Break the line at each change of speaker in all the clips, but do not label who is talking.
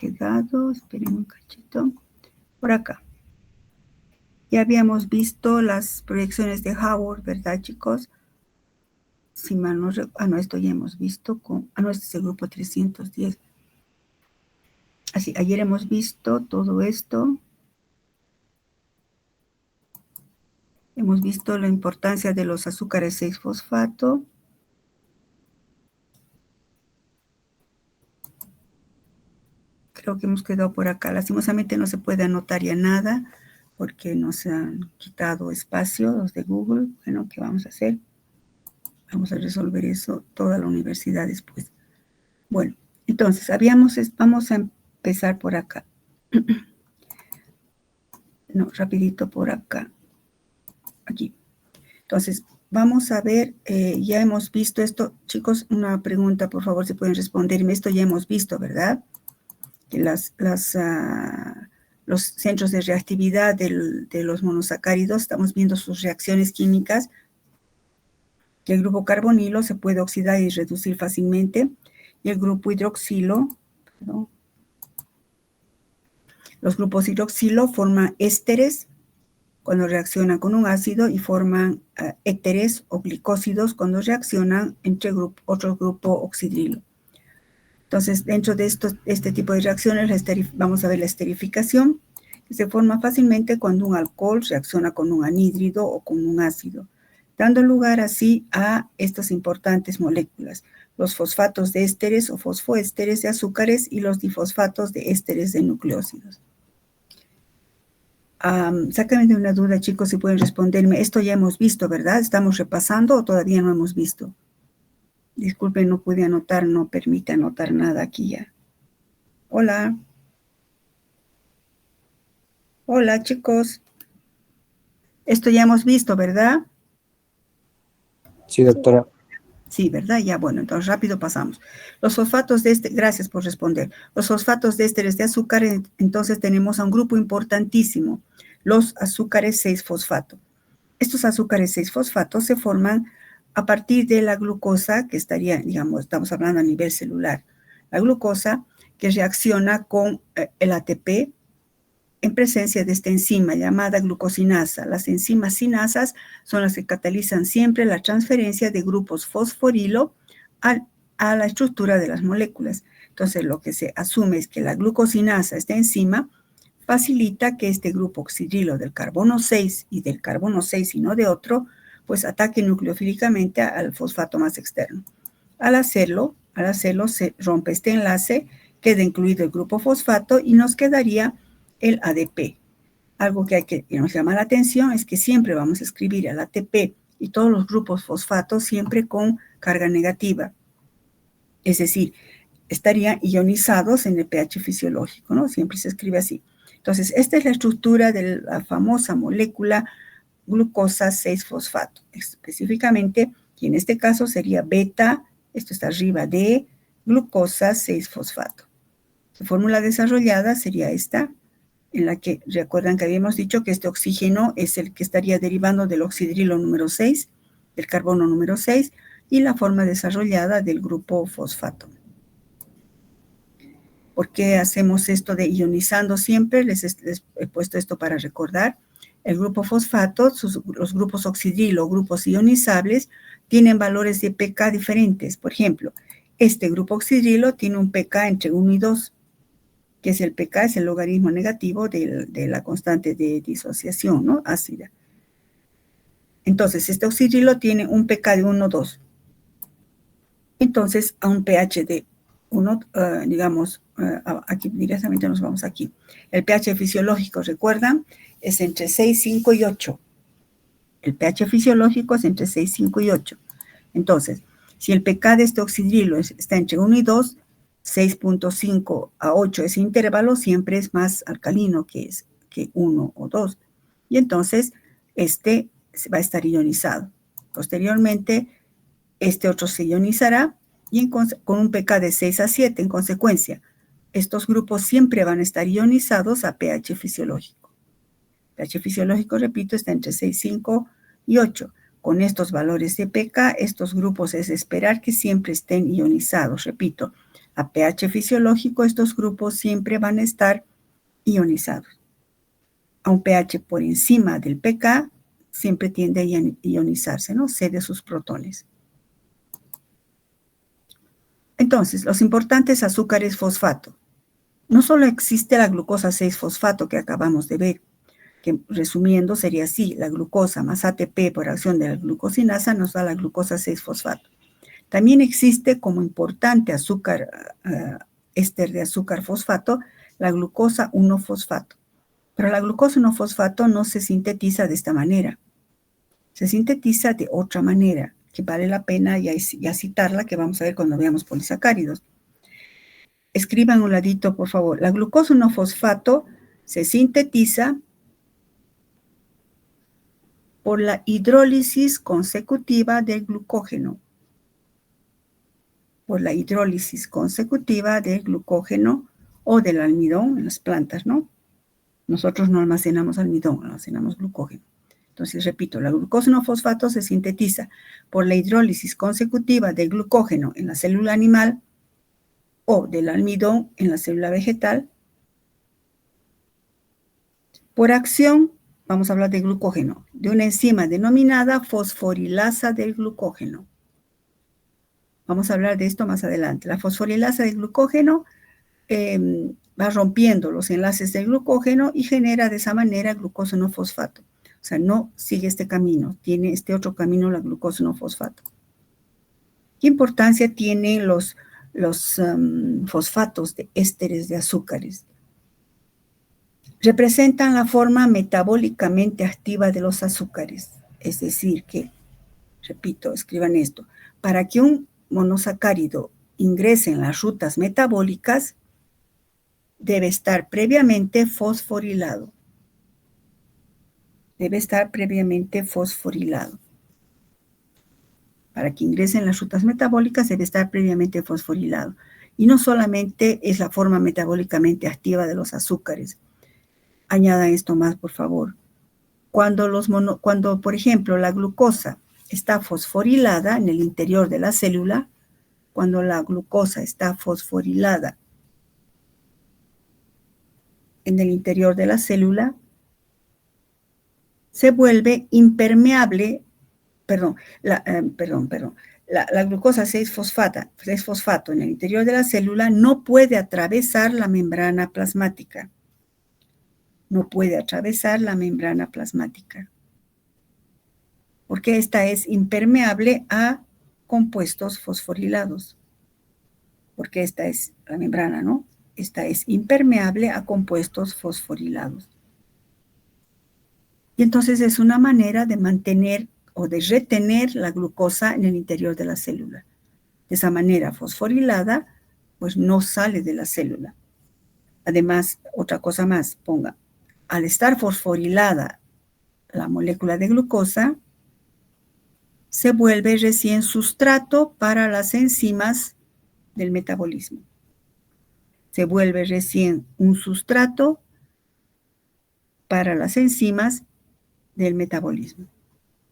quedado? Esperen un cachito. Por acá. Ya habíamos visto las proyecciones de Howard, ¿verdad, chicos? Si mal no recuerdo. No, esto ya hemos visto con... no, este es el grupo 310. Así, ayer hemos visto todo esto. Hemos visto la importancia de los azúcares 6-fosfato. Creo que hemos quedado por acá. Lastimosamente no se puede anotar ya nada porque nos han quitado espacio los de Google. Bueno, ¿qué vamos a hacer? Vamos a resolver eso toda la universidad después. Bueno, entonces, vamos a empezar por acá. No, rapidito por acá. Aquí. Entonces, vamos a ver, ya hemos visto esto. Chicos, una pregunta, por favor, si pueden responderme. Esto ya hemos visto, ¿verdad? Que los centros de reactividad de los monosacáridos, estamos viendo sus reacciones químicas, que el grupo carbonilo se puede oxidar y reducir fácilmente, y el grupo hidroxilo, perdón, los grupos hidroxilo forman ésteres cuando reaccionan con un ácido y forman éteres o glicósidos cuando reaccionan entre otro grupo oxidrilo. Entonces, dentro de este tipo de reacciones, vamos a ver la esterificación, que se forma fácilmente cuando un alcohol reacciona con un anhídrido o con un ácido, dando lugar así a estas importantes moléculas, los fosfatos de ésteres o fosfoésteres de azúcares y los difosfatos de ésteres de nucleósidos. Sáquenme de una duda, chicos, si pueden responderme. Esto ya hemos visto, ¿verdad? ¿Estamos repasando o todavía no hemos visto? Disculpen, no pude anotar, no permite anotar nada aquí ya. Hola. Hola, chicos. Esto ya hemos visto, ¿verdad?
Sí, doctora.
Sí, ¿verdad? Ya, bueno, entonces rápido pasamos. Los fosfatos de gracias por responder. Los fosfatos de ésteres de azúcar, entonces tenemos a un grupo importantísimo, los azúcares 6-fosfato. Estos azúcares 6-fosfato se forman a partir de la glucosa, que estaría, digamos, estamos hablando a nivel celular. La glucosa que reacciona con el ATP en presencia de esta enzima llamada glucosinasa. Las enzimas sinasas son las que catalizan siempre la transferencia de grupos fosforilo a la estructura de las moléculas. Entonces, lo que se asume es que la glucosinasa, esta enzima, facilita que este grupo oxidrilo del carbono 6 y del carbono 6 y no de otro, pues ataque nucleofílicamente al fosfato más externo. Al hacerlo se rompe este enlace, queda incluido el grupo fosfato y nos quedaría el ADP. Algo que nos llama la atención es que siempre vamos a escribir el ATP y todos los grupos fosfatos siempre con carga negativa. Es decir, estarían ionizados en el pH fisiológico, ¿no? Siempre se escribe así. Entonces, esta es la estructura de la famosa molécula glucosa 6-fosfato. Específicamente, y en este caso sería beta, esto está arriba de glucosa 6-fosfato. Su fórmula desarrollada sería esta, en la que recuerdan que habíamos dicho que este oxígeno es el que estaría derivando del oxidrilo número 6, del carbono número 6, y la forma desarrollada del grupo fosfato. ¿Por qué hacemos esto de ionizando siempre? Les he puesto esto para recordar. El grupo fosfato, los grupos oxidrilo, grupos ionizables, tienen valores de pK diferentes. Por ejemplo, este grupo oxidrilo tiene un pK entre 1 y 2, que es el pK, es el logaritmo negativo de la constante de disociación, ¿no? Ácida. Entonces, este oxidrilo tiene un pK de 1, 2. Entonces, a un pH de 1, digamos, aquí directamente nos vamos aquí. El pH fisiológico, ¿recuerdan? Es entre 6, 5 y 8. El pH fisiológico es entre 6, 5 y 8. Entonces, si el pK de este oxidrilo está entre 1 y 2, 6.5 a 8, ese intervalo siempre es más alcalino que 1 o 2. Y entonces, este va a estar ionizado. Posteriormente, este otro se ionizará y con un pK de 6 a 7, en consecuencia, estos grupos siempre van a estar ionizados a pH fisiológico. pH fisiológico, repito, está entre 6, 5 y 8. Con estos valores de pK, estos grupos es esperar que siempre estén ionizados. Repito, A pH fisiológico, estos grupos siempre van a estar ionizados. A un pH por encima del pK, siempre tiende a ionizarse, ¿no? Cede sus protones. Entonces, los importantes azúcares fosfato. No solo existe la glucosa 6-fosfato que acabamos de ver, que resumiendo sería así: la glucosa más ATP por acción de la glucosinasa nos da la glucosa 6-fosfato. También existe como importante azúcar, éster de azúcar fosfato, la glucosa 1-fosfato. Pero la glucosa 1-fosfato no se sintetiza de esta manera. Se sintetiza de otra manera, que vale la pena ya citarla, que vamos a ver cuando veamos polisacáridos. Escriban un ladito, por favor. La glucosa 1-fosfato se sintetiza por la hidrólisis consecutiva del glucógeno. Por la hidrólisis consecutiva del glucógeno o del almidón en las plantas, ¿no? Nosotros no almacenamos almidón, almacenamos glucógeno. Entonces, repito, la glucosa 1-fosfato se sintetiza por la hidrólisis consecutiva del glucógeno en la célula animal o del almidón en la célula vegetal por acción, vamos a hablar de glucógeno, de una enzima denominada fosforilasa del glucógeno. Vamos a hablar de esto más adelante. La fosforilasa del glucógeno va rompiendo los enlaces del glucógeno y genera de esa manera glucosa 1-fosfato. O sea, no sigue este camino, tiene este otro camino la glucosa 1-fosfato. ¿Qué importancia tienen los fosfatos de ésteres de azúcares? Representan la forma metabólicamente activa de los azúcares. Es decir que, repito, escriban esto, para que un monosacárido ingrese en las rutas metabólicas, debe estar previamente fosforilado. Debe estar previamente fosforilado. Para que ingrese en las rutas metabólicas debe estar previamente fosforilado. Y no solamente es la forma metabólicamente activa de los azúcares. Añadan esto más, por favor. Cuando, por ejemplo, la glucosa está fosforilada en el interior de la célula, cuando la glucosa está fosforilada en el interior de la célula, se vuelve impermeable, la glucosa 6-fosfato en el interior de la célula no puede atravesar la membrana plasmática. No puede atravesar la membrana plasmática. Porque esta es impermeable a compuestos fosforilados. Porque esta es la membrana, ¿no? Esta es impermeable a compuestos fosforilados. Y entonces es una manera de mantener o de retener la glucosa en el interior de la célula. De esa manera fosforilada, pues no sale de la célula. Además, otra cosa más, ponga, al estar fosforilada la molécula de glucosa, se vuelve recién sustrato para las enzimas del metabolismo. Se vuelve recién un sustrato para las enzimas del metabolismo.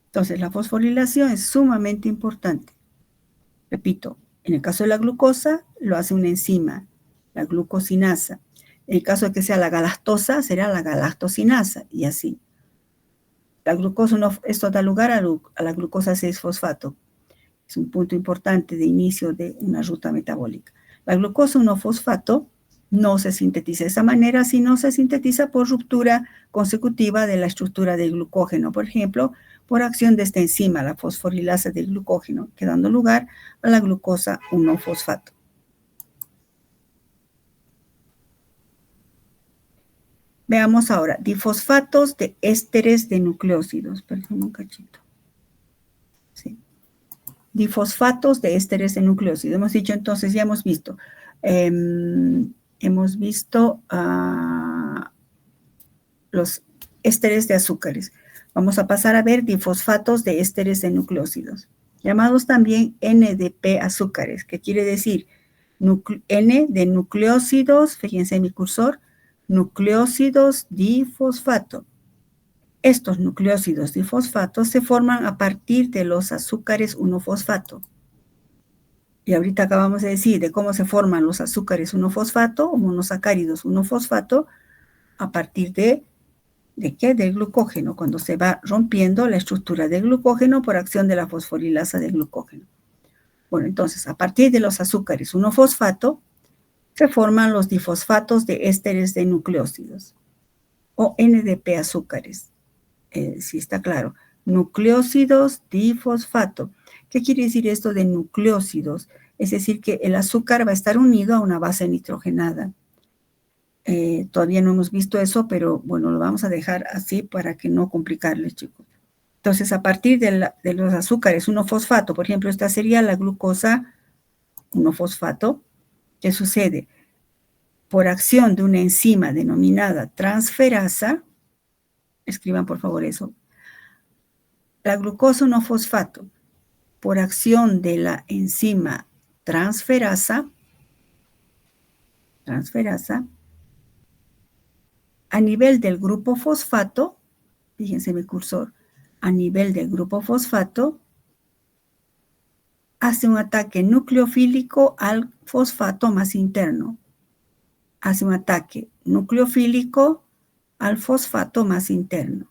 Entonces, la fosforilación es sumamente importante. Repito, en el caso de la glucosa, lo hace una enzima, la glucosinasa. En el caso de que sea la galactosa, será la galactosinasa, y así. La glucosa esto da lugar a la glucosa 6-fosfato. Es un punto importante de inicio de una ruta metabólica. La glucosa 1-fosfato no se sintetiza de esa manera, sino se sintetiza por ruptura consecutiva de la estructura del glucógeno, por ejemplo, por acción de esta enzima, la fosforilasa del glucógeno, que dando lugar a la glucosa 1-fosfato. Veamos ahora, difosfatos de ésteres de nucleósidos. Perdón, un cachito. Sí. Difosfatos de ésteres de nucleósidos. Hemos dicho entonces, ya hemos visto. Los ésteres de azúcares. Vamos a pasar a ver difosfatos de ésteres de nucleósidos, llamados también NDP azúcares, que quiere decir N de nucleósidos, fíjense en mi cursor, nucleósidos difosfato. Estos nucleósidos difosfatos se forman a partir de los azúcares 1-fosfato. Y ahorita acabamos de decir de cómo se forman los azúcares 1-fosfato o monosacáridos 1-fosfato a partir ¿de qué? Del glucógeno, cuando se va rompiendo la estructura del glucógeno por acción de la fosforilasa del glucógeno. Bueno, entonces, a partir de los azúcares 1-fosfato, se forman los difosfatos de ésteres de nucleósidos, o NDP azúcares, si está claro. Nucleósidos difosfato. ¿Qué quiere decir esto de nucleósidos? Es decir, que el azúcar va a estar unido a una base nitrogenada. Todavía no hemos visto eso, pero bueno, lo vamos a dejar así para que no complicarles, chicos. Entonces, a partir de los azúcares 1-fosfato, por ejemplo, esta sería la glucosa 1-fosfato, ¿qué sucede? Por acción de una enzima denominada transferasa, escriban por favor eso, la glucosa 1-fosfato, por acción de la enzima transferasa, a nivel del grupo fosfato, fíjense mi cursor, a nivel del grupo fosfato, hace un ataque nucleofílico al fosfato más interno. Hace un ataque nucleofílico al fosfato más interno.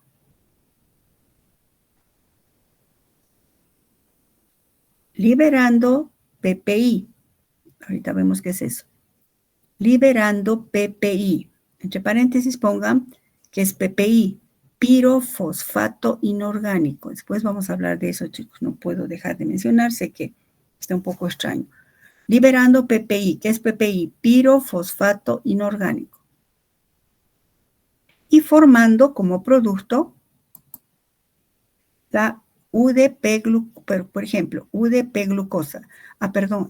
Liberando PPI. Ahorita vemos qué es eso. Liberando PPI. Entre paréntesis pongan que es PPI, pirofosfato inorgánico. Después vamos a hablar de eso, chicos. No puedo dejar de mencionar, sé que está un poco extraño. Liberando PPI. ¿Qué es PPI? Pirofosfato inorgánico. Y formando como producto la UDP, por ejemplo, UDP glucosa. Perdón,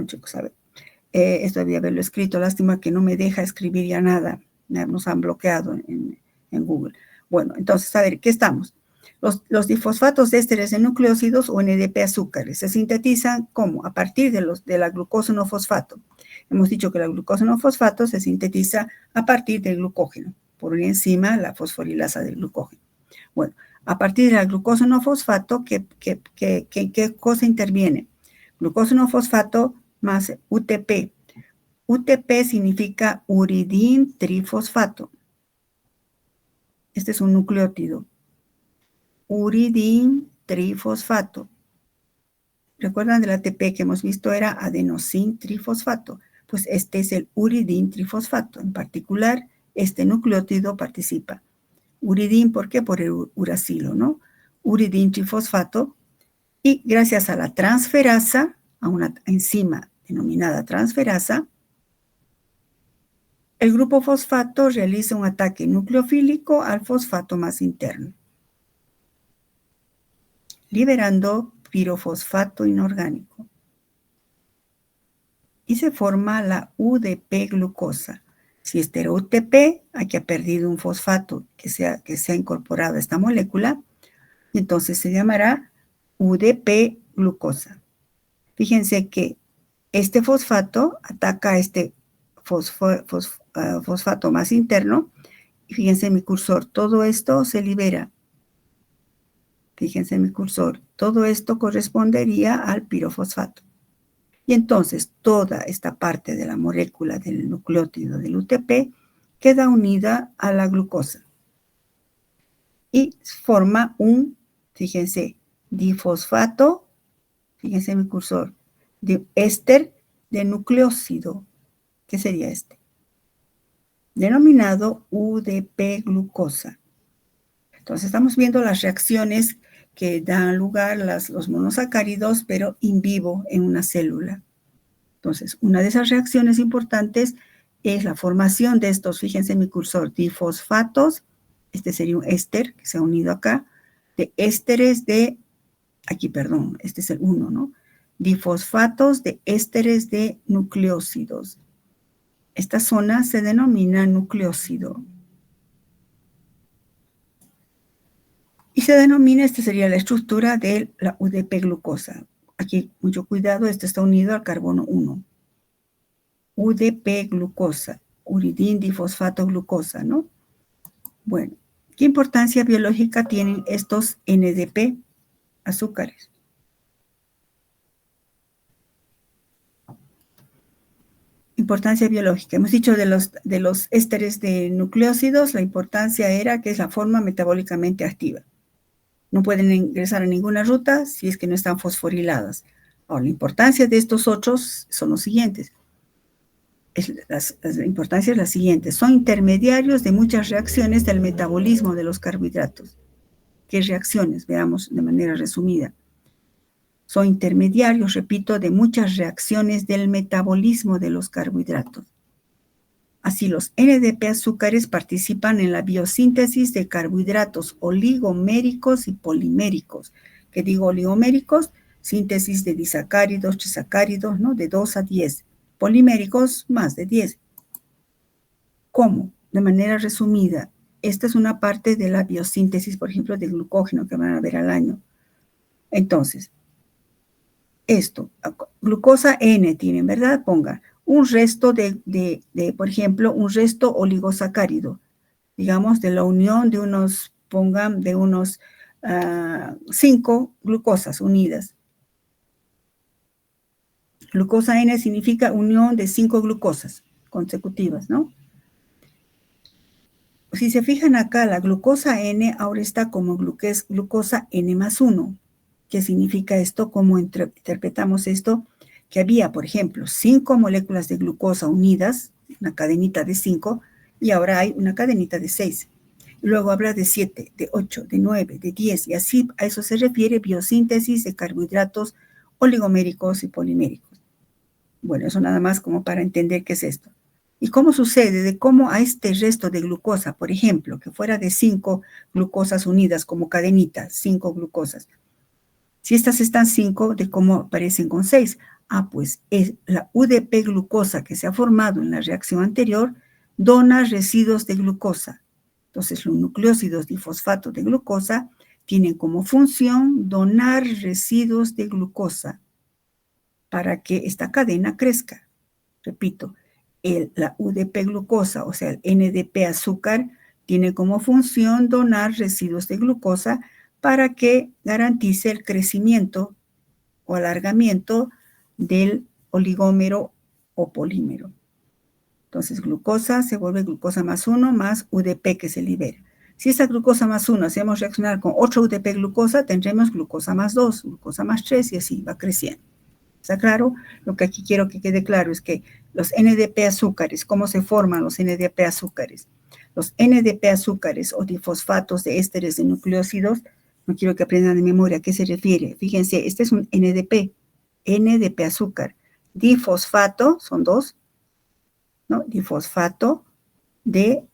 chicos, a ver. Esto debía haberlo escrito, lástima que no me deja escribir ya nada. Nos han bloqueado en Google. Bueno, entonces, a ver, ¿qué estamos? Los difosfatos de ésteres de nucleósidos o NDP azúcares se sintetizan ¿cómo? A partir de la glucosa 1-fosfato. Hemos dicho que la glucosa 1-fosfato se sintetiza a partir del glucógeno, por una enzima, la fosforilasa del glucógeno. Bueno, a partir de la glucosa 1-fosfato, ¿qué cosa interviene? Glucosa 1-fosfato más UTP. UTP significa uridín trifosfato. Este es un nucleótido. Uridín trifosfato. ¿Recuerdan del ATP que hemos visto era adenosín trifosfato? Pues este es el uridín trifosfato. En particular, este nucleótido participa. Uridín, ¿por qué? Por el uracilo, ¿no? Uridín trifosfato. Y gracias a la transferasa, a una enzima denominada transferasa, el grupo fosfato realiza un ataque nucleofílico al fosfato más interno, liberando pirofosfato inorgánico. Y se forma la UDP glucosa. Si este era UTP, aquí ha perdido un fosfato que se ha incorporado a esta molécula, entonces se llamará UDP glucosa. Fíjense que este fosfato ataca a este fosfato más interno. Y fíjense en mi cursor, todo esto se libera. Fíjense en mi cursor, todo esto correspondería al pirofosfato. Y entonces toda esta parte de la molécula del nucleótido del UTP queda unida a la glucosa. Y forma un, fíjense, difosfato, fíjense en mi cursor, de éster de nucleósido. ¿Qué sería este? Denominado UDP glucosa. Entonces estamos viendo las reacciones que dan lugar los monosacáridos, pero in vivo en una célula. Entonces, una de esas reacciones importantes es la formación de estos, fíjense en mi cursor, difosfatos, este sería un éster que se ha unido acá, de ésteres de, aquí perdón, este es el 1, ¿no? Difosfatos de ésteres de nucleósidos. Esta zona se denomina nucleósido. Y se denomina, esta sería la estructura de la UDP glucosa. Aquí, mucho cuidado, esto está unido al carbono 1. UDP glucosa, uridín difosfato glucosa, ¿no? Bueno, ¿qué importancia biológica tienen estos NDP azúcares? Importancia biológica. Hemos dicho de los ésteres de nucleósidos, la importancia era que es la forma metabólicamente activa. No pueden ingresar a ninguna ruta si es que no están fosforiladas. Ahora, la importancia de estos otros son los siguientes. La importancia es la siguiente. Son intermediarios de muchas reacciones del metabolismo de los carbohidratos. ¿Qué reacciones? Veamos de manera resumida. Son intermediarios, repito, de muchas reacciones del metabolismo de los carbohidratos. Así, los NDP azúcares participan en la biosíntesis de carbohidratos oligoméricos y poliméricos. ¿Qué digo oligoméricos? Síntesis de disacáridos, trisacáridos, ¿no? De 2 a 10. Poliméricos, más de 10. ¿Cómo? De manera resumida, esta es una parte de la biosíntesis, por ejemplo, de glucógeno que van a ver al año. Entonces, esto, glucosa N tienen, ¿verdad? Pongan un resto por ejemplo, un resto oligosacárido, digamos, de la unión de unos, pongan, de unos 5 glucosas unidas. Glucosa N significa unión de 5 glucosas consecutivas, ¿no? Si se fijan acá, la glucosa N ahora está como glucosa N más 1. ¿Qué significa esto? ¿Cómo interpretamos esto? Que había, por ejemplo, 5 moléculas de glucosa unidas, una cadenita de 5, y ahora hay una cadenita de 6. Luego habla de 7, de 8, de 9, de 10, y así a eso se refiere biosíntesis de carbohidratos oligoméricos y poliméricos. Bueno, eso nada más como para entender qué es esto. ¿Y cómo sucede? De cómo a este resto de glucosa, por ejemplo, que fuera de 5 glucosas unidas como cadenita, 5 glucosas. Si estas están 5, ¿de cómo aparecen con 6? Pues es la UDP glucosa que se ha formado en la reacción anterior dona residuos de glucosa. Entonces, los nucleósidos difosfato de glucosa tienen como función donar residuos de glucosa para que esta cadena crezca. Repito, la UDP glucosa, o sea, el NDP azúcar, tiene como función donar residuos de glucosa para que garantice el crecimiento o alargamiento del oligómero o polímero. Entonces, glucosa se vuelve glucosa más 1 más UDP que se libera. Si esta glucosa más 1 hacemos reaccionar con otro UDP glucosa, tendremos glucosa más 2, glucosa más 3 y así va creciendo. ¿Está claro? Lo que aquí quiero que quede claro es que los NDP azúcares, ¿cómo se forman los NDP azúcares? Los NDP azúcares o difosfatos de ésteres de nucleósidos, no quiero que aprendan de memoria a qué se refiere. Fíjense, este es un NDP azúcar. Difosfato, son 2, ¿no? Difosfato de,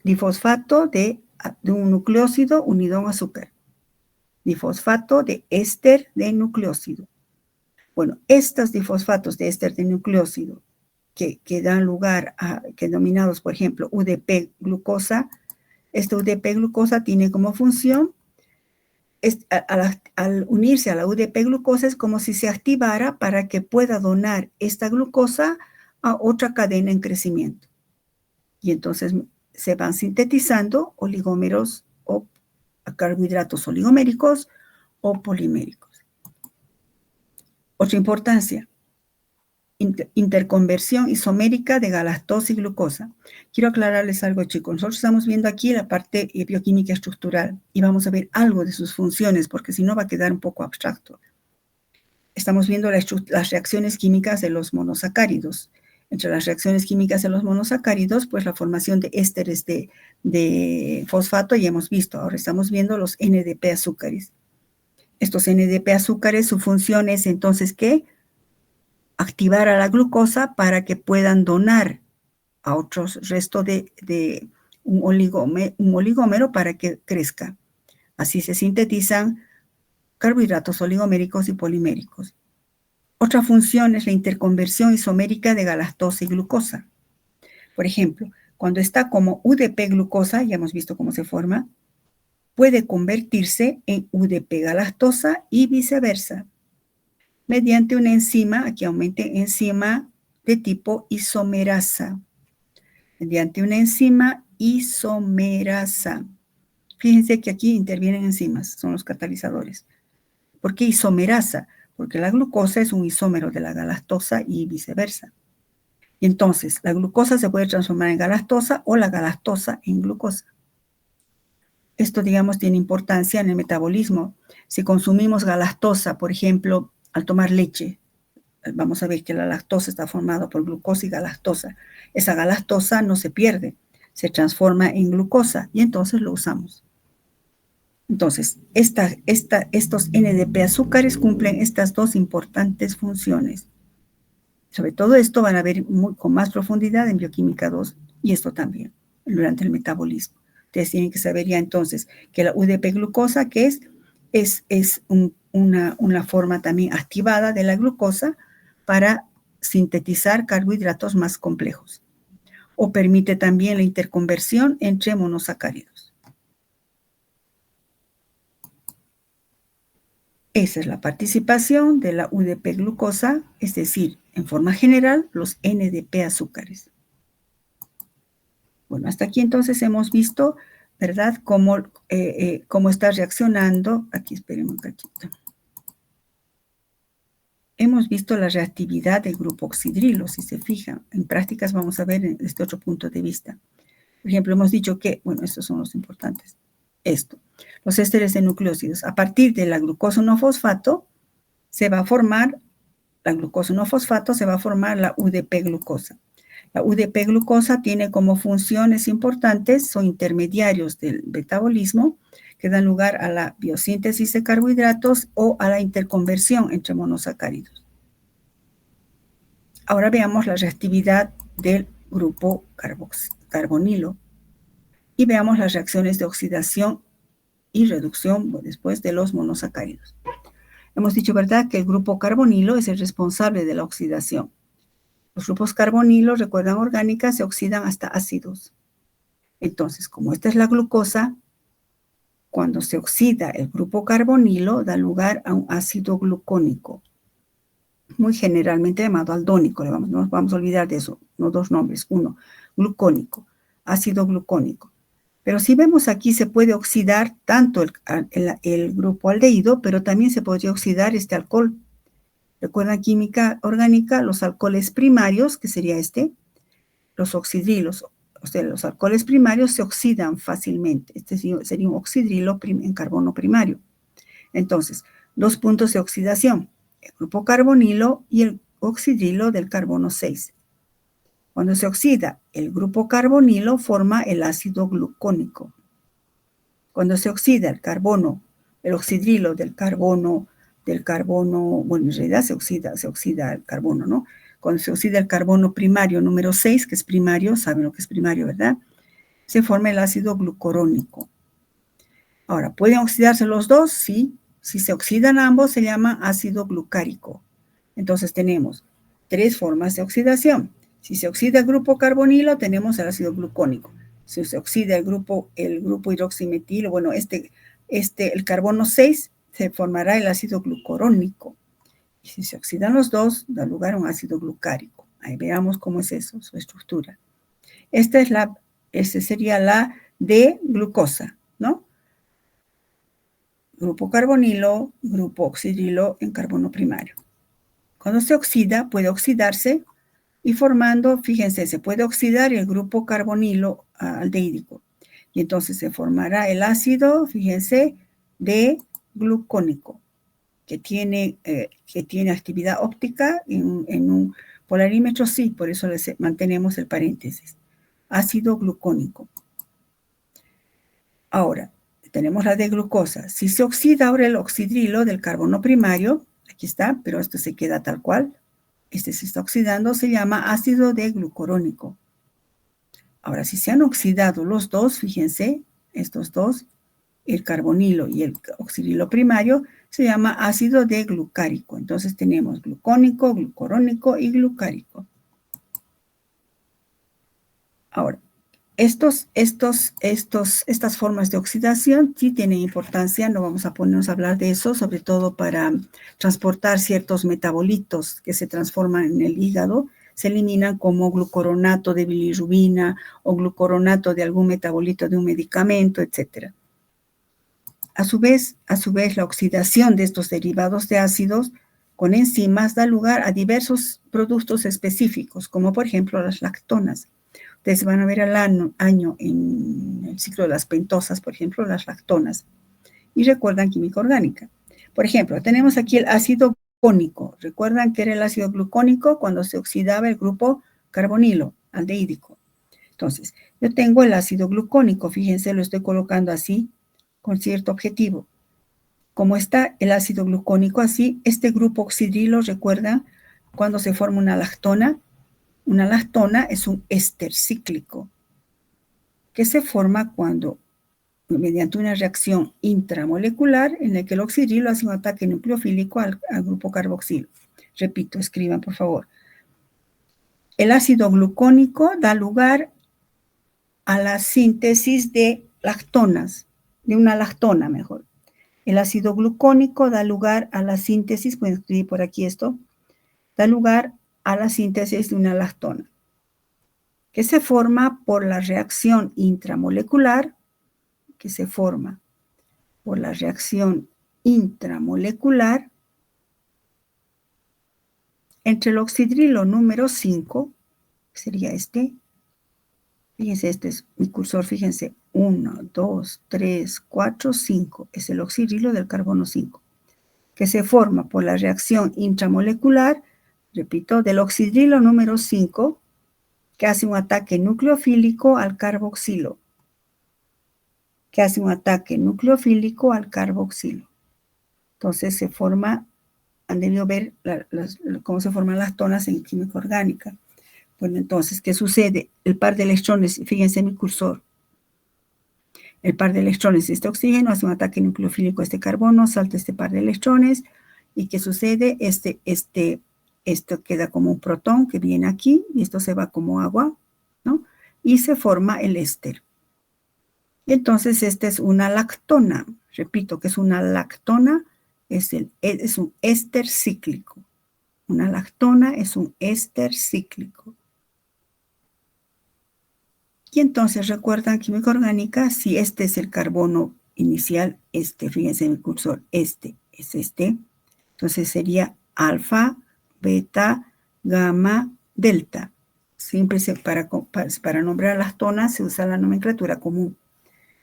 difosfato de un nucleósido unido a un azúcar. Difosfato de éster de nucleósido. Bueno, estos difosfatos de éster de nucleósido que dan lugar a, que denominados, por ejemplo, UDP glucosa, esta UDP glucosa tiene como función, al unirse a la UDP glucosa es como si se activara para que pueda donar esta glucosa a otra cadena en crecimiento. Y entonces se van sintetizando oligómeros o carbohidratos oligoméricos o poliméricos. Otra importancia, interconversión isomérica de galactosa y glucosa. Quiero aclararles algo, chicos. Nosotros estamos viendo aquí la parte bioquímica estructural y vamos a ver algo de sus funciones, porque si no va a quedar un poco abstracto. Estamos viendo las reacciones químicas de los monosacáridos. Entre las reacciones químicas de los monosacáridos, pues la formación de ésteres de fosfato ya hemos visto. Ahora estamos viendo los NDP azúcares. Estos NDP azúcares, su función es entonces, ¿qué? Activar a la glucosa para que puedan donar a otros restos de un oligómero para que crezca. Así se sintetizan carbohidratos oligoméricos y poliméricos. Otra función es la interconversión isomérica de galactosa y glucosa. Por ejemplo, cuando está como UDP glucosa, ya hemos visto cómo se forma, puede convertirse en UDP galactosa y viceversa, mediante una enzima, aquí aumente enzima de tipo isomerasa, mediante una enzima isomerasa. Fíjense que aquí intervienen enzimas, son los catalizadores. ¿Por qué isomerasa? porque la glucosa es un isómero de la galactosa y viceversa. Y entonces, la glucosa se puede transformar en galactosa o la galactosa en glucosa. Esto, digamos, tiene importancia en el metabolismo. Si consumimos galactosa, por ejemplo, al tomar leche, vamos a ver que la lactosa está formada por glucosa y galactosa. Esa galactosa no se pierde, se transforma en glucosa y entonces lo usamos. Entonces, estos NDP azúcares cumplen estas dos importantes funciones. Sobre todo esto van a ver con más profundidad en bioquímica 2 y esto también durante el metabolismo. Ustedes tienen que saber ya entonces que la UDP-glucosa, que es una forma también activada de la glucosa para sintetizar carbohidratos más complejos, o permite también la interconversión entre monosacáridos. Esa es la participación de la UDP-glucosa, es decir, en forma general, los NDP azúcares. Bueno, hasta aquí entonces hemos visto, ¿verdad?, cómo está reaccionando. Aquí, esperemos un cachito. Hemos visto la reactividad del grupo oxidrilo, si se fijan. En prácticas vamos a ver desde otro punto de vista. Por ejemplo, hemos dicho que, bueno, estos son los importantes. Esto, los ésteres de nucleósidos. A partir de la glucosa 1-fosfato, se va a formar, la glucosa 1-fosfato, se va a formar la UDP-glucosa. La UDP-glucosa tiene como funciones importantes, son intermediarios del metabolismo, que dan lugar a la biosíntesis de carbohidratos o a la interconversión entre monosacáridos. Ahora veamos la reactividad del grupo carbonilo y veamos las reacciones de oxidación y reducción después de los monosacáridos. Hemos dicho, ¿verdad?, que el grupo carbonilo es el responsable de la oxidación. Los grupos carbonilo, recuerdan, orgánicas, se oxidan hasta ácidos. Entonces, como esta es la glucosa, cuando se oxida el grupo carbonilo, da lugar a un ácido glucónico, muy generalmente llamado aldónico. No nos vamos a olvidar de eso, no dos nombres. Uno, glucónico, ácido glucónico. Pero si vemos aquí, se puede oxidar tanto el grupo aldehído, pero también se podría oxidar este alcohol. Recuerdan, química orgánica, los alcoholes primarios, que sería los oxidrilos, o sea, los alcoholes primarios se oxidan fácilmente. Este sería un oxidrilo en carbono primario. Entonces, dos puntos de oxidación, el grupo carbonilo y el oxidrilo del carbono 6. Cuando se oxida el grupo carbonilo, forma el ácido glucónico. Cuando se oxida el oxidrilo del carbono, bueno, en realidad se oxida el carbono, ¿no? Cuando se oxida el carbono primario número 6, que es primario, saben lo que es primario, ¿verdad?, se forma el ácido glucurónico. Ahora, ¿pueden oxidarse los dos? Sí. Si se oxidan ambos, se llama ácido glucárico. Entonces tenemos tres formas de oxidación. Si se oxida el grupo carbonilo, tenemos el ácido glucónico. Si se oxida el grupo hidroximetilo, bueno, el carbono 6, se formará el ácido glucurónico. Y si se oxidan los dos, da lugar a un ácido glucárico. Ahí veamos cómo es eso, su estructura. Esta sería la de glucosa, ¿no? Grupo carbonilo, grupo oxidrilo en carbono primario. Cuando se oxida, puede oxidarse y formando, fíjense, se puede oxidar el grupo carbonilo aldehídico. Y entonces se formará el ácido, fíjense, de glucónico, que tiene actividad óptica en un polarímetro, sí, por eso mantenemos el paréntesis. Ácido glucónico. Ahora, tenemos la de glucosa. Si se oxida ahora el oxidrilo del carbono primario, aquí está, pero esto se queda tal cual. Se está oxidando, se llama ácido glucurónico. Ahora, si se han oxidado los dos, fíjense, estos dos, el carbonilo y el oxidrilo primario, se llama ácido glucárico. Entonces tenemos glucónico, glucurónico y glucárico. Ahora, estas formas de oxidación sí tienen importancia, no vamos a ponernos a hablar de eso, sobre todo para transportar ciertos metabolitos que se transforman en el hígado, se eliminan como glucoronato de bilirrubina o glucoronato de algún metabolito de un medicamento, etc. A su vez, la oxidación de estos derivados de ácidos con enzimas da lugar a diversos productos específicos, como por ejemplo las lactonas. Ustedes van a ver al año en el ciclo de las pentosas, por ejemplo, las lactonas. Y recuerdan química orgánica. Por ejemplo, tenemos aquí el ácido glucónico. ¿Recuerdan que era el ácido glucónico cuando se oxidaba el grupo carbonilo, aldehídico? Entonces, yo tengo el ácido glucónico. Fíjense, lo estoy colocando así, con cierto objetivo. Como está el ácido glucónico así, este grupo oxidrilo, ¿recuerdan? Cuando se forma una lactona es un éster cíclico que se forma cuando, mediante una reacción intramolecular en la que el oxidrilo hace un ataque nucleofílico al grupo carboxilo. Repito, escriban por favor. El ácido glucónico da lugar a la síntesis de lactonas, de una lactona mejor. El ácido glucónico da lugar a la síntesis, pueden escribir por aquí esto, da lugar a la síntesis de una lactona, que se forma por la reacción intramolecular, entre el oxidrilo número 5, que sería este. Fíjense, este es mi cursor, fíjense, 1, 2, 3, 4, 5, es el oxidrilo del carbono 5, que se forma por la reacción intramolecular, repito, del oxidrilo número 5, que hace un ataque nucleofílico al carboxilo. Entonces se forma, han debido ver cómo se forman las tonas en química orgánica. Bueno, entonces, ¿qué sucede? El par de electrones, fíjense en mi cursor. El par de electrones de este oxígeno hace un ataque nucleofílico a este carbono, salta este par de electrones. ¿Y qué sucede? Esto queda como un protón que viene aquí y esto se va como agua, ¿no? Y se forma el éster. Y entonces esta es una lactona. Repito que es una lactona, es un éster cíclico. Una lactona es un éster cíclico. Y entonces recuerdan química orgánica, si este es el carbono inicial, fíjense en el cursor, este es este, entonces sería alfa, beta, gamma, delta. Siempre para nombrar las tonas se usa la nomenclatura común.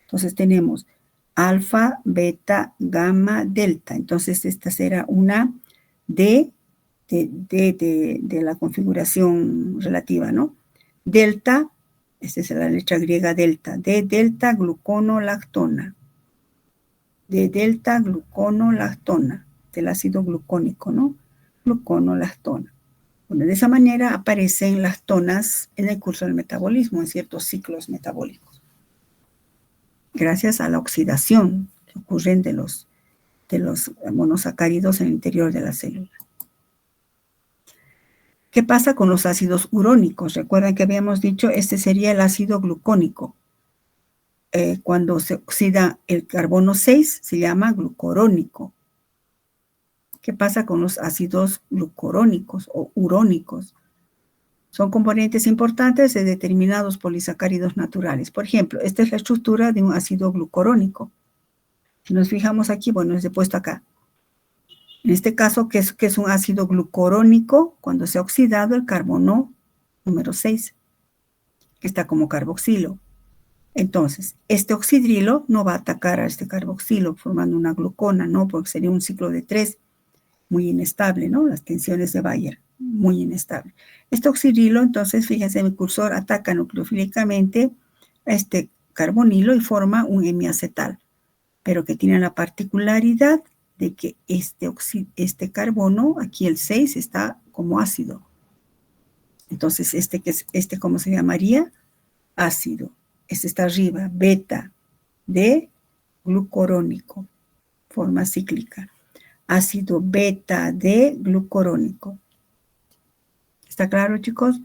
Entonces tenemos alfa, beta, gamma, delta. Entonces esta será una D de la configuración relativa, ¿no? Delta, esta es la letra griega delta, de delta gluconolactona. De delta gluconolactona, del ácido glucónico, ¿no? Gluconolactona. Bueno, de esa manera aparecen las tonas en el curso del metabolismo, en ciertos ciclos metabólicos. Gracias a la oxidación que ocurren de los monosacáridos en el interior de la célula. ¿Qué pasa con los ácidos urónicos? Recuerden que habíamos dicho, este sería el ácido glucónico. Cuando se oxida el carbono 6, se llama glucorónico. ¿Qué pasa con los ácidos glucorónicos o urónicos? Son componentes importantes de determinados polisacáridos naturales. Por ejemplo, esta es la estructura de un ácido glucorónico. Si nos fijamos aquí, bueno, es puesto acá. En este caso, ¿qué es un ácido glucorónico? Cuando se ha oxidado el carbono número 6, que está como carboxilo. Entonces, este oxidrilo no va a atacar a este carboxilo formando una glucona, ¿no? Porque sería un ciclo de 3, muy inestable, ¿no? Las tensiones de Bayer, muy inestable. Este oxidrilo, entonces, fíjense en mi cursor, ataca nucleofílicamente a este carbonilo y forma un hemiacetal, pero que tiene la particularidad de que este carbono, aquí el 6, está como ácido. Entonces, ¿cómo se llamaría? Ácido. Este está arriba, beta, de glucorónico, forma cíclica. Ácido beta de glucorónico. ¿Está claro, chicos?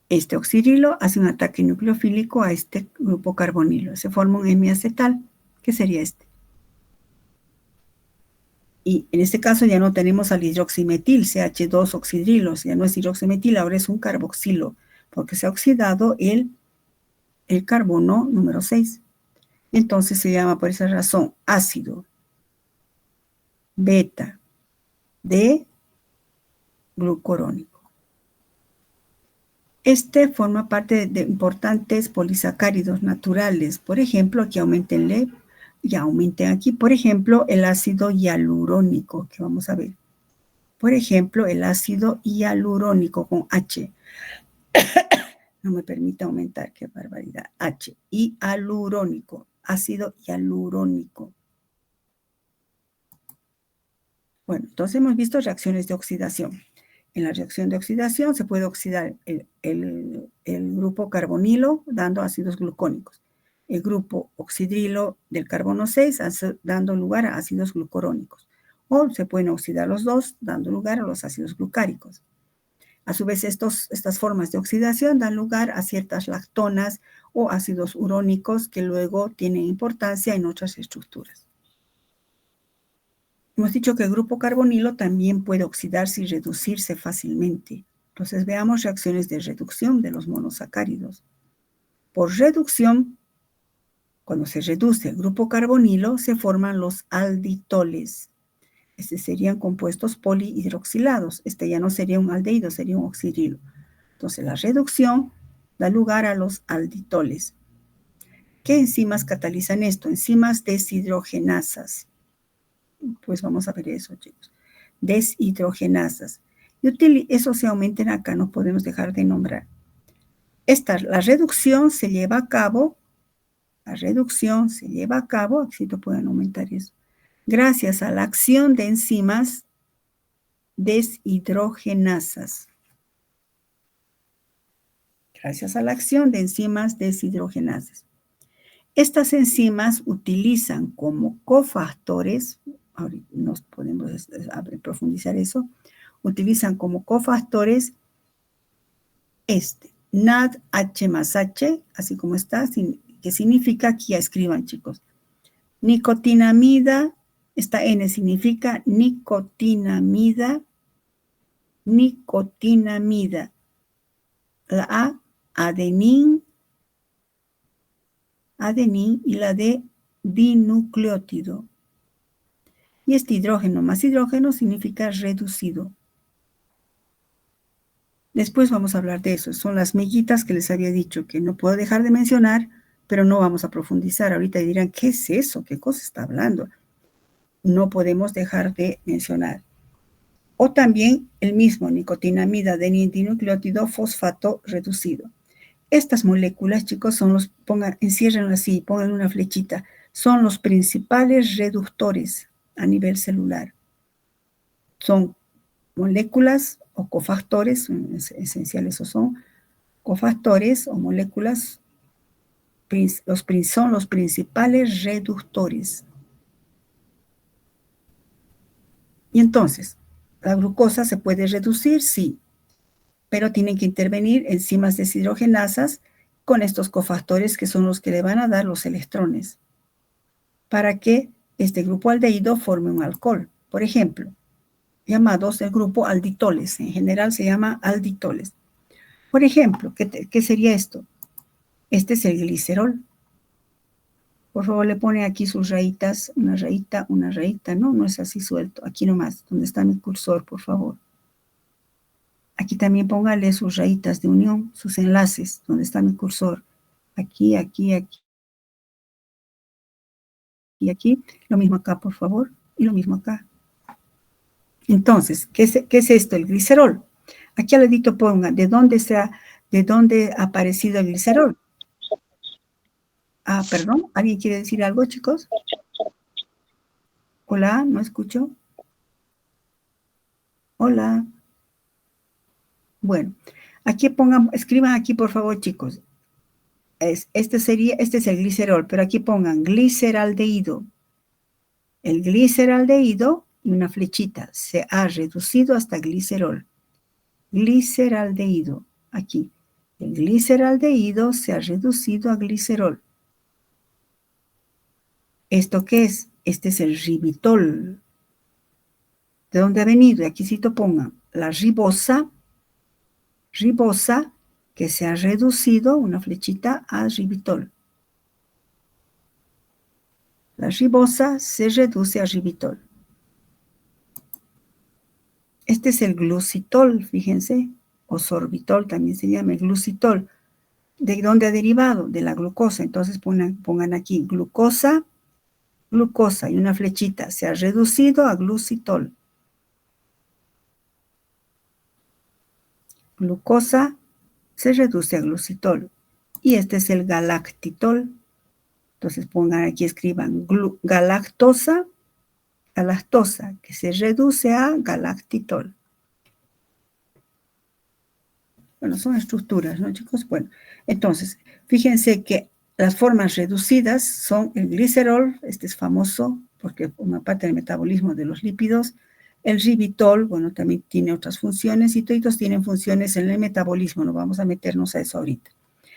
Este oxidrilo hace un ataque nucleofílico a este grupo carbonilo. Se forma un hemiacetal, que sería este. Y en este caso ya no tenemos al hidroximetil, CH2 oxidrilos, ya no es hidroximetil, ahora es un carboxilo, porque se ha oxidado el carbono número 6. Entonces se llama por esa razón ácido beta de glucurónico. Este forma parte de importantes polisacáridos naturales. Por ejemplo, aquí aumentenle, ya aumenten aquí, por ejemplo, el ácido hialurónico, que vamos a ver. Por ejemplo, el ácido hialurónico con H. No me permite aumentar, qué barbaridad. H, hialurónico, ácido hialurónico. Bueno, entonces hemos visto reacciones de oxidación. En la reacción de oxidación se puede oxidar el grupo carbonilo dando ácidos glucónicos. El grupo oxidrilo del carbono 6 dando lugar a ácidos glucurónicos. O se pueden oxidar los dos dando lugar a los ácidos glucáricos. A su vez, estas formas de oxidación dan lugar a ciertas lactonas o ácidos urónicos que luego tienen importancia en otras estructuras. Hemos dicho que el grupo carbonilo también puede oxidarse y reducirse fácilmente. Entonces veamos reacciones de reducción de los monosacáridos. Por reducción, cuando se reduce el grupo carbonilo, se forman los alditoles. Estos serían compuestos polihidroxilados. Este ya no sería un aldehído, sería un oxidrilo. Entonces la reducción da lugar a los alditoles. ¿Qué enzimas catalizan esto? Enzimas deshidrogenasas. Pues vamos a ver eso, chicos. Deshidrogenasas. Y eso se aumenten acá, no podemos dejar de nombrar. La reducción se lleva a cabo, aquí lo pueden aumentar eso, gracias a la acción de enzimas deshidrogenasas. Gracias a la acción de enzimas deshidrogenasas. Estas enzimas utilizan como cofactores, ahorita nos podemos profundizar eso, utilizan como cofactores NADH más H, así como está, que significa, aquí ya escriban chicos, nicotinamida, esta N significa nicotinamida, la A, adenín y la D, dinucleótido. Y este hidrógeno más hidrógeno significa reducido. Después vamos a hablar de eso. Son las miguitas que les había dicho que no puedo dejar de mencionar, pero no vamos a profundizar. Ahorita dirán, ¿qué es eso? ¿Qué cosa está hablando? No podemos dejar de mencionar. O también el mismo nicotinamida dinucleótido fosfato reducido. Estas moléculas, chicos, enciérrenlo así, pónganle una flechita. Son los principales reductores a nivel celular. Son moléculas o cofactores, esenciales o son cofactores o moléculas, son los principales reductores. Y entonces, ¿la glucosa se puede reducir? Sí, pero tienen que intervenir enzimas deshidrogenasas con estos cofactores que son los que le van a dar los electrones para que este grupo aldehído forme un alcohol. Por ejemplo, llamados el grupo alditoles. En general se llama alditoles. Por ejemplo, ¿qué sería esto? Este es el glicerol. Por favor, le pone aquí sus rayitas, una rayita, no es así suelto, aquí nomás, donde está mi cursor, por favor. Aquí también póngale sus rayitas de unión, sus enlaces, donde está mi cursor. Aquí, y aquí, lo mismo acá, por favor, y lo mismo acá. Entonces, ¿qué es esto? El glicerol. Aquí al ladito pongan de dónde ha aparecido el glicerol. Ah, perdón, ¿alguien quiere decir algo, chicos? Hola, no escucho. Hola. Bueno, aquí escriban aquí, por favor, chicos. Este es el glicerol, pero aquí pongan gliceraldehído. El gliceraldehído y una flechita. Se ha reducido hasta glicerol. Gliceraldehído. Aquí. El gliceraldehído se ha reducido a glicerol. ¿Esto qué es? Este es el ribitol. ¿De dónde ha venido? Y aquí sí pongan la ribosa, que se ha reducido, una flechita, a ribitol. La ribosa se reduce a ribitol. Este es el glucitol, fíjense, o sorbitol también se llama el glucitol. ¿De dónde ha derivado? De la glucosa. Entonces pongan aquí glucosa, glucosa y una flechita. Se ha reducido a glucitol. Glucosa se reduce a glucitol. Y este es el galactitol. Entonces pongan aquí, escriban galactosa, galactosa, que se reduce a galactitol. Bueno, son estructuras, ¿no, chicos? Bueno, entonces, fíjense que las formas reducidas son el glicerol, este es famoso porque forma parte del metabolismo de los lípidos. El ribitol, bueno, también tiene otras funciones y todos tienen funciones en el metabolismo, no vamos a meternos a eso ahorita.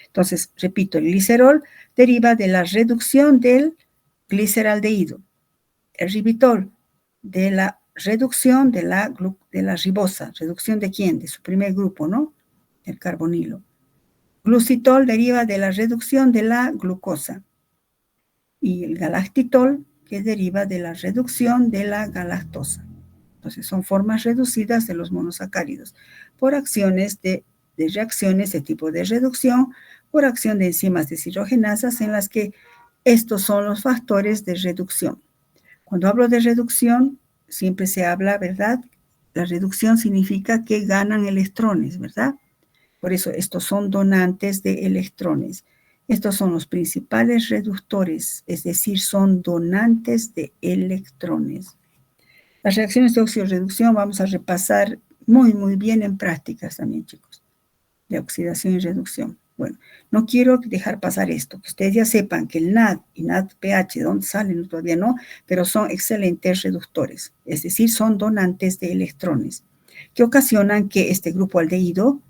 Entonces, repito, el glicerol deriva de la reducción del gliceraldehído. El ribitol, de la reducción de la ribosa. ¿Reducción de quién? De su primer grupo, ¿no? El carbonilo. Glucitol deriva de la reducción de la glucosa. Y el galactitol, que deriva de la reducción de la galactosa. Entonces, son formas reducidas de los monosacáridos por acciones de reacciones de tipo de reducción, por acción de enzimas deshidrogenasas en las que estos son los factores de reducción. Cuando hablo de reducción, siempre se habla, ¿verdad? La reducción significa que ganan electrones, ¿verdad? Por eso estos son donantes de electrones. Estos son los principales reductores, es decir, son donantes de electrones. Las reacciones de oxidorreducción vamos a repasar muy bien en prácticas también, chicos, de oxidación y reducción. Bueno, no quiero dejar pasar esto, que ustedes ya sepan que el NAD y NADPH, ¿de dónde salen? Todavía no, pero son excelentes reductores, es decir, son donantes de electrones, que ocasionan que este grupo aldehído,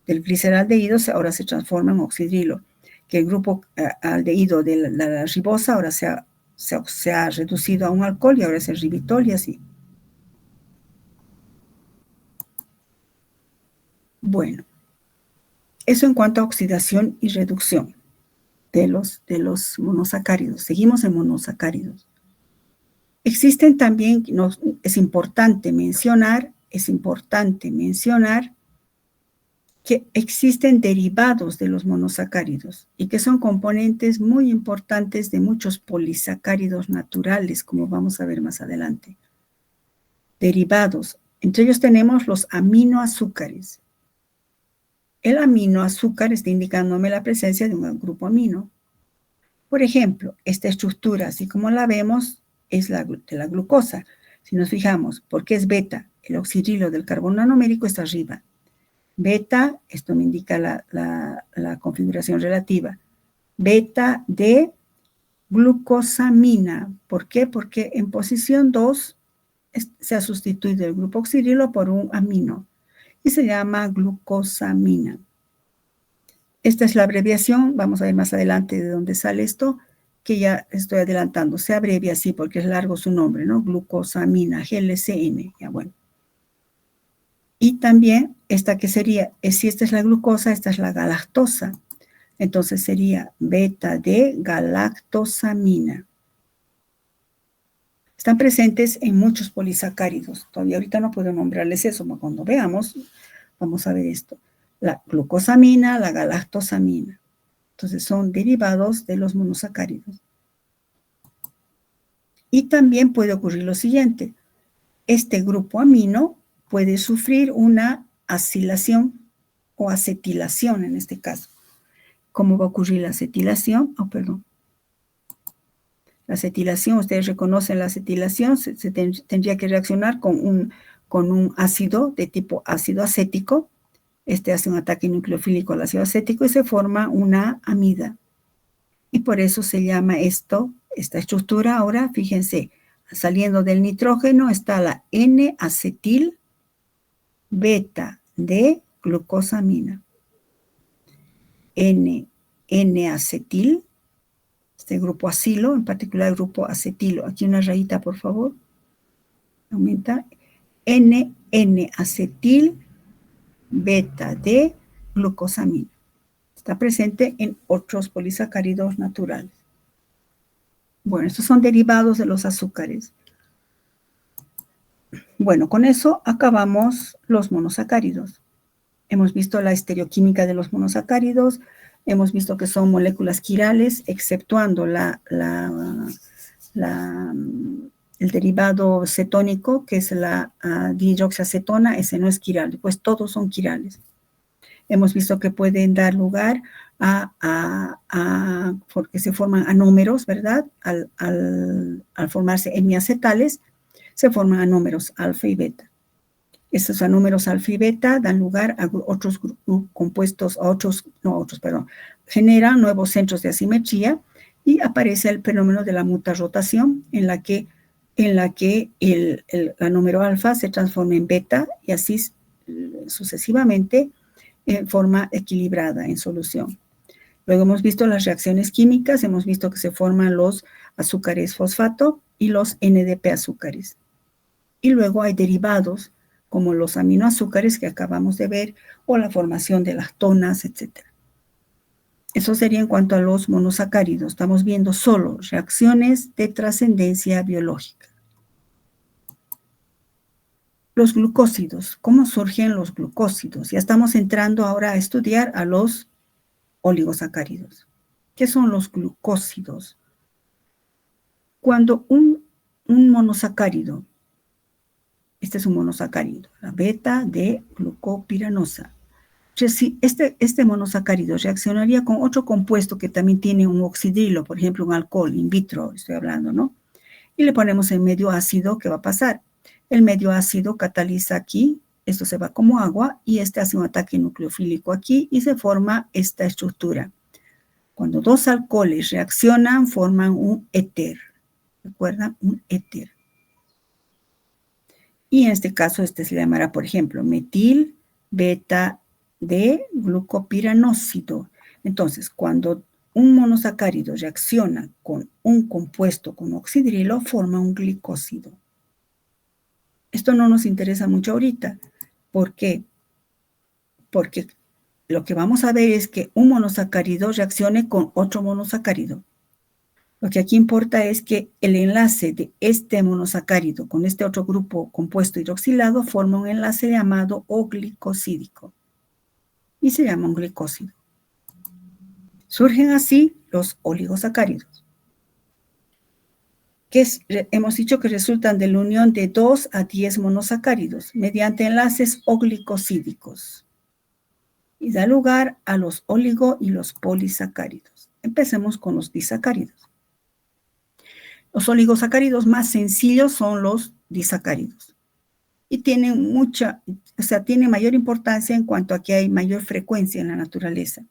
del gliceraldehído, ahora se transforma en oxidrilo, que el grupo aldehído de la ribosa ahora se ha reducido a un alcohol y ahora es el ribitol y así. Bueno, eso en cuanto a oxidación y reducción de los monosacáridos. Seguimos en monosacáridos. Existen también, es importante mencionar que existen derivados de los monosacáridos y que son componentes muy importantes de muchos polisacáridos naturales, como vamos a ver más adelante. Derivados. Entre ellos tenemos los aminoazúcares. El aminoazúcar está indicándome la presencia de un grupo amino. Por ejemplo, esta estructura, así como la vemos, es de la glucosa. Si nos fijamos, ¿por qué es beta? El oxidrilo del carbono nanomérico está arriba. Beta, esto me indica la configuración relativa. Beta de glucosamina. ¿Por qué? Porque en posición 2 se ha sustituido el grupo oxidrilo por un amino y se llama glucosamina. Esta es la abreviación, vamos a ver más adelante de dónde sale esto, que ya estoy adelantando. Se abrevia así porque es largo su nombre, ¿no? Glucosamina, GLCM, ya bueno. Y también esta que sería, si esta es la glucosa, esta es la galactosa. Entonces sería beta de galactosamina. Están presentes en muchos polisacáridos. Todavía ahorita no puedo nombrarles eso, pero cuando veamos, vamos a ver esto. La glucosamina, la galactosamina. Entonces son derivados de los monosacáridos. Y también puede ocurrir lo siguiente. Este grupo amino puede sufrir una acilación o acetilación en este caso. ¿Cómo va a ocurrir la acetilación? La acetilación, ustedes reconocen la acetilación, tendría que reaccionar con un ácido de tipo ácido acético. Este hace un ataque nucleofílico al ácido acético y se forma una amida. Y por eso se llama esta estructura. Ahora, fíjense, saliendo del nitrógeno está la N-acetil beta de glucosamina. N-acetil, este grupo acilo, en particular el grupo acetilo. Aquí una rayita, por favor. Aumenta. N-acetil beta de glucosamina. Está presente en otros polisacáridos naturales. Bueno, estos son derivados de los azúcares. Bueno, con eso acabamos los monosacáridos. Hemos visto la estereoquímica de los monosacáridos, hemos visto que son moléculas quirales, exceptuando el derivado cetónico, que es la dihidroxiacetona, ese no es quiral, pues todos son quirales. Hemos visto que pueden dar lugar porque se forman anómeros, ¿verdad? Al formarse hemiacetales, se forman anómeros alfa y beta. Estos anómeros alfa y beta dan lugar a otros compuestos, generan nuevos centros de asimetría y aparece el fenómeno de la mutarrotación en la que el anómero alfa se transforma en beta y así sucesivamente en forma equilibrada en solución. Luego hemos visto las reacciones químicas, hemos visto que se forman los azúcares fosfato y los NDP azúcares. Y luego hay derivados como los aminoazúcares que acabamos de ver o la formación de lactonas, etc. Eso sería en cuanto a los monosacáridos. Estamos viendo solo reacciones de trascendencia biológica. Los glucósidos. ¿Cómo surgen los glucósidos? Ya estamos entrando ahora a estudiar a los oligosacáridos. ¿Qué son los glucósidos? Cuando un monosacárido, este es un monosacárido, la beta-D-glucopiranosa, este monosacárido reaccionaría con otro compuesto que también tiene un oxidrilo, por ejemplo, un alcohol, in vitro, estoy hablando, ¿no? Y le ponemos el medio ácido, ¿qué va a pasar? El medio ácido cataliza aquí, esto se va como agua, y este hace un ataque nucleofílico aquí, y se forma esta estructura. Cuando dos alcoholes reaccionan, forman un éter. ¿Recuerdan? Un éter. Y en este caso, este se llamará, por ejemplo, metil beta de glucopiranósido. Entonces, cuando un monosacárido reacciona con un compuesto con oxidrilo, forma un glicósido. Esto no nos interesa mucho ahorita. ¿Por qué? Porque lo que vamos a ver es que un monosacárido reaccione con otro monosacárido. Lo que aquí importa es que el enlace de este monosacárido con este otro grupo compuesto hidroxilado forma un enlace llamado O-glicosídico y se llama un glicósido. Surgen así los oligosacáridos, que hemos dicho que resultan de la unión de 2 a 10 monosacáridos mediante enlaces O-glicosídicos y da lugar a los oligo y los polisacáridos. Empecemos con los disacáridos. Los oligosacáridos más sencillos son los disacáridos y tienen tiene mayor importancia en cuanto a que hay mayor frecuencia en la naturaleza.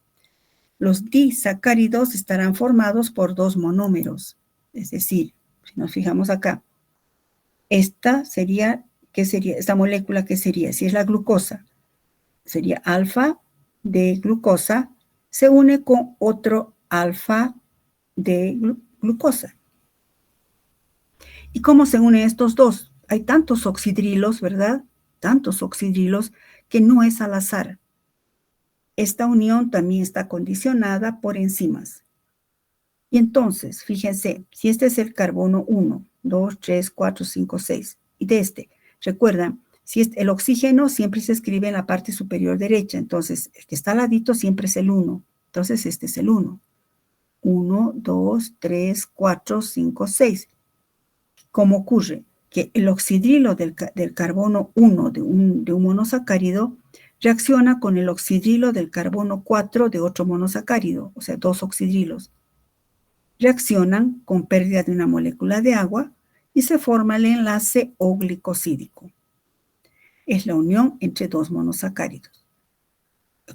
Los disacáridos estarán formados por dos monómeros, es decir, si nos fijamos acá, esta sería, ¿qué sería? Esta molécula, ¿qué sería? Si es la glucosa, sería alfa de glucosa, se une con otro alfa de glucosa. ¿Y cómo se unen estos dos? Hay tantos oxidrilos, ¿verdad? Tantos oxidrilos que no es al azar. Esta unión también está condicionada por enzimas. Y entonces, fíjense, si este es el carbono 1, 2, 3, 4, 5, 6, y de este, recuerdan, si el oxígeno siempre se escribe en la parte superior derecha, entonces el que está al ladito siempre es el 1, entonces este es el 1. 1, 2, 3, 4, 5, 6. ¿Cómo ocurre? Que el oxidrilo del carbono 1 de un monosacárido reacciona con el oxidrilo del carbono 4 de otro monosacárido, o sea, dos oxidrilos. Reaccionan con pérdida de una molécula de agua y se forma el enlace O-glicosídico. Es la unión entre dos monosacáridos.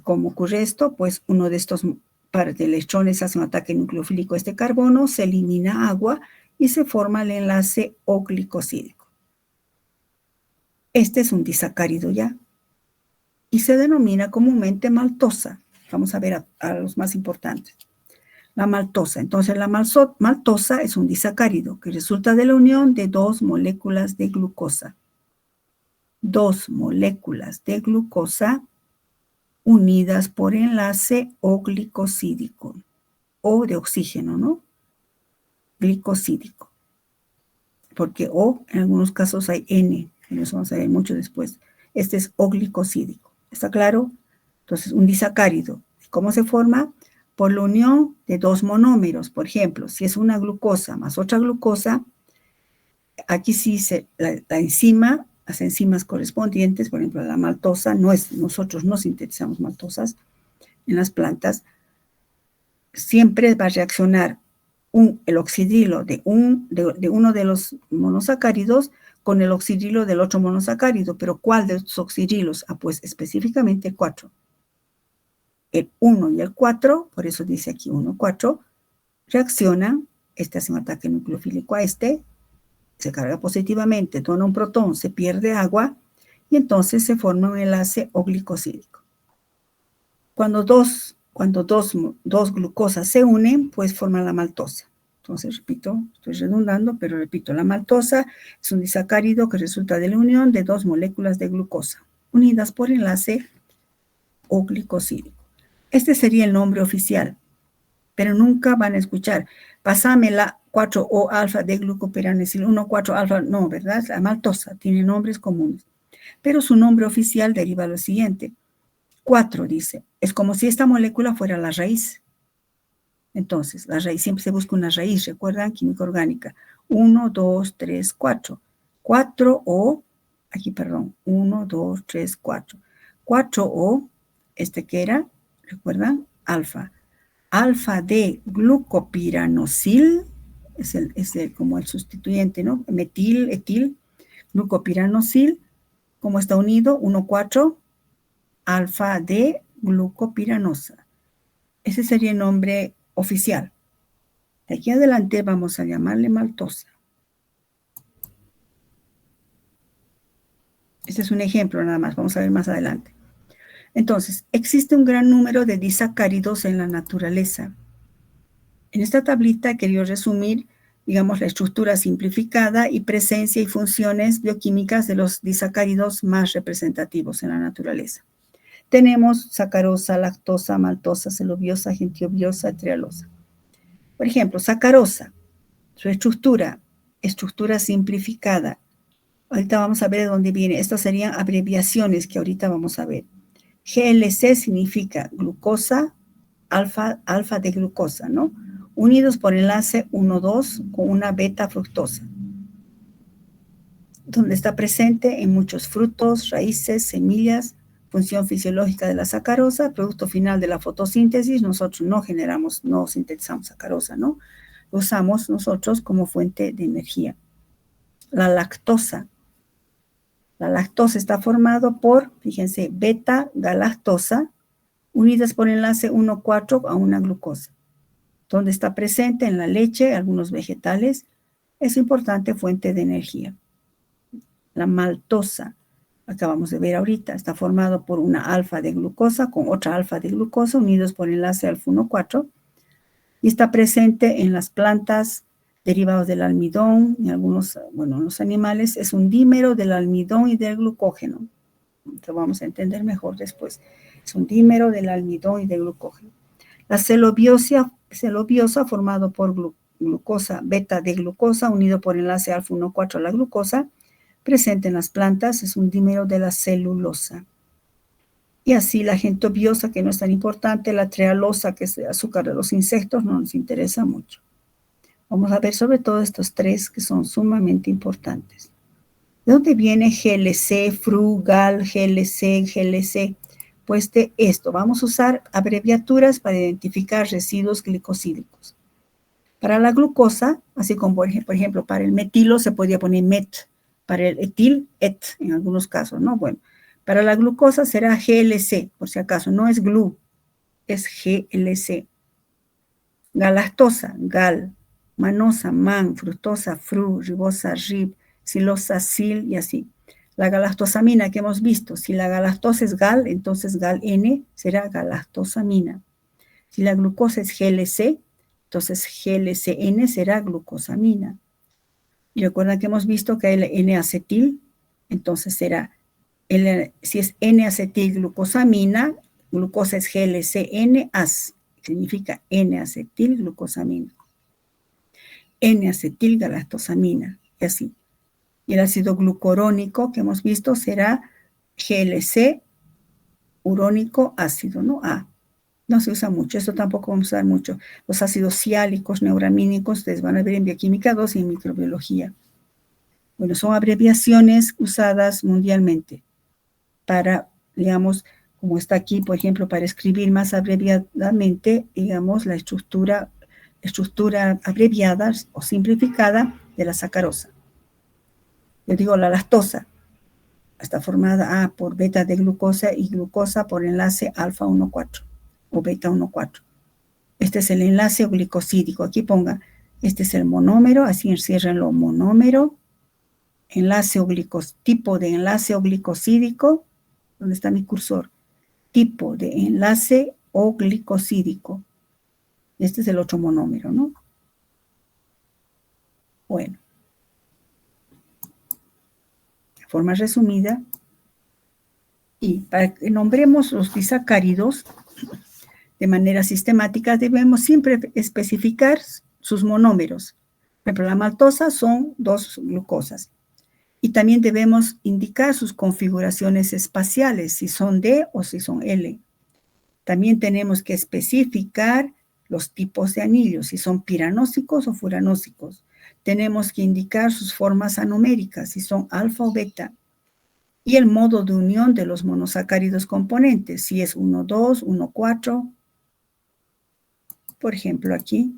¿Cómo ocurre esto? Pues uno de estos pares de electrones hace un ataque nucleofílico a este carbono, se elimina agua y se forma el enlace O-glicosídico. Este es un disacárido ya y se denomina comúnmente maltosa. Vamos a ver a los más importantes. La maltosa. Entonces, la maltosa es un disacárido que resulta de la unión de dos moléculas de glucosa. Dos moléculas de glucosa unidas por enlace O-glicosídico o de oxígeno, ¿no? Glicosídico. Porque O, en algunos casos hay N Eso vamos a ver mucho después. Este es O-glicosídico. ¿Está claro? Entonces, un disacárido. ¿Cómo se forma? Por la unión de dos monómeros. Por ejemplo, si es una glucosa más otra glucosa, aquí sí la enzima, las enzimas correspondientes, por ejemplo, la maltosa, nosotros no sintetizamos maltosas en las plantas, siempre va a reaccionar el oxidrilo de uno de los monosacáridos con el oxidrilo del otro monosacárido. ¿Pero cuál de estos oxidrilos? Pues específicamente el 4. El 1 y el 4, por eso dice aquí 1, 4, reaccionan, este hace un ataque nucleofílico a este, se carga positivamente, dona un protón, se pierde agua, y entonces se forma un enlace O-glicosídico. Cuando dos glucosas se unen, pues forman la maltosa. Entonces, repito, estoy redundando, pero repito, la maltosa es un disacárido que resulta de la unión de dos moléculas de glucosa, unidas por enlace O-glicosídico. Este sería el nombre oficial, pero nunca van a escuchar, pásame la 4-O-alfa de glucopiranesil, 1,4-alfa, no, ¿verdad? La maltosa tiene nombres comunes, pero su nombre oficial deriva de lo siguiente. 4 dice, es como si esta molécula fuera la raíz. Entonces, la raíz, siempre se busca una raíz, ¿recuerdan? Química orgánica. 1, 2, 3, 4. 4O, aquí, perdón, 1, 2, 3, 4. 4O, que era, ¿recuerdan? Alfa. Alfa de glucopiranosil, es como el sustituyente, ¿no? Metil, etil, glucopiranosil, como está unido, 1, 4, alfa de glucopiranosa. Ese sería el nombre oficial. De aquí adelante vamos a llamarle maltosa. Este es un ejemplo nada más, vamos a ver más adelante. Entonces, existe un gran número de disacáridos en la naturaleza. En esta tablita he querido resumir, digamos, la estructura simplificada y presencia y funciones bioquímicas de los disacáridos más representativos en la naturaleza. Tenemos sacarosa, lactosa, maltosa, celobiosa, gentiobiosa, trealosa. Por ejemplo, sacarosa, su estructura simplificada. Ahorita vamos a ver de dónde viene. Estas serían abreviaciones que ahorita vamos a ver. GLC significa glucosa, alfa de glucosa, ¿no? Unidos por enlace 1,2 con una beta fructosa, donde está presente en muchos frutos, raíces, semillas, función fisiológica de la sacarosa, producto final de la fotosíntesis. Nosotros no sintetizamos sacarosa, ¿no? Lo usamos nosotros como fuente de energía. La lactosa está formado por, fíjense, beta-galactosa, unidas por enlace 1,4 a una glucosa, donde está presente en la leche, algunos vegetales, es importante fuente de energía. La maltosa, acabamos de ver ahorita, está formado por una alfa de glucosa con otra alfa de glucosa unidos por enlace alfa 1,4 y está presente en las plantas, derivados del almidón, en algunos, los animales, es un dímero del almidón y del glucógeno. Lo vamos a entender mejor después. Es un dímero del almidón y del glucógeno. La celobiosa formado por glucosa, beta de glucosa, unido por enlace alfa 1,4 a la glucosa, presente en las plantas, es un dímero de la celulosa. Y así la gentobiosa, que no es tan importante, la trealosa, que es el azúcar de los insectos, no nos interesa mucho. Vamos a ver sobre todo estos tres que son sumamente importantes. ¿De dónde viene GLC, FRU, GAL, GLC, GLC? Pues de esto, vamos a usar abreviaturas para identificar residuos glicosídicos. Para la glucosa, así como por ejemplo para el metilo se podría poner MET, para el etil, ET en algunos casos, ¿no? Bueno, para la glucosa será GLC, por si acaso, no es GLU, es GLC. Galactosa, GAL, manosa, MAN, fructosa, FRU, ribosa, RIB, silosa, SIL y así. La galactosamina que hemos visto, si la galactosa es GAL, entonces GAL-N será galactosamina. Si la glucosa es GLC, entonces GLCN será glucosamina. Y recuerdan que hemos visto que el N-acetil, entonces será, si es N-acetilglucosamina, glucosa es GLCN-AS, significa N-acetilglucosamina. N-acetilgalactosamina, y así. Y el ácido glucurónico que hemos visto será GLC, urónico, ácido, ¿no? A. No se usa mucho, esto tampoco vamos a usar mucho. Los ácidos siálicos, neuramínicos, ustedes van a ver en bioquímica 2 y en microbiología. Bueno, son abreviaciones usadas mundialmente para, digamos, como está aquí, por ejemplo, para escribir más abreviadamente, digamos, la estructura abreviada o simplificada de la sacarosa. Yo digo la lactosa. Está formada A por beta de glucosa y glucosa por enlace alfa 1,4 o beta 1,4. Este es el enlace glicosídico. Aquí ponga, este es el monómero, así enciérrenlo, monómero, enlace tipo de enlace glicosídico. ¿Dónde está mi cursor? Tipo de enlace glicosídico. Este es el otro monómero, ¿no? Bueno. De forma resumida, y para que nombremos los disacáridos de manera sistemática, debemos siempre especificar sus monómeros. Por ejemplo, la maltosa son 2 glucosas. Y también debemos indicar sus configuraciones espaciales, si son D o si son L. También tenemos que especificar los tipos de anillos, si son piranósicos o furanósicos. Tenemos que indicar sus formas anoméricas, si son alfa o beta. Y el modo de unión de los monosacáridos componentes, si es 1,2, 1,4. Por ejemplo, aquí,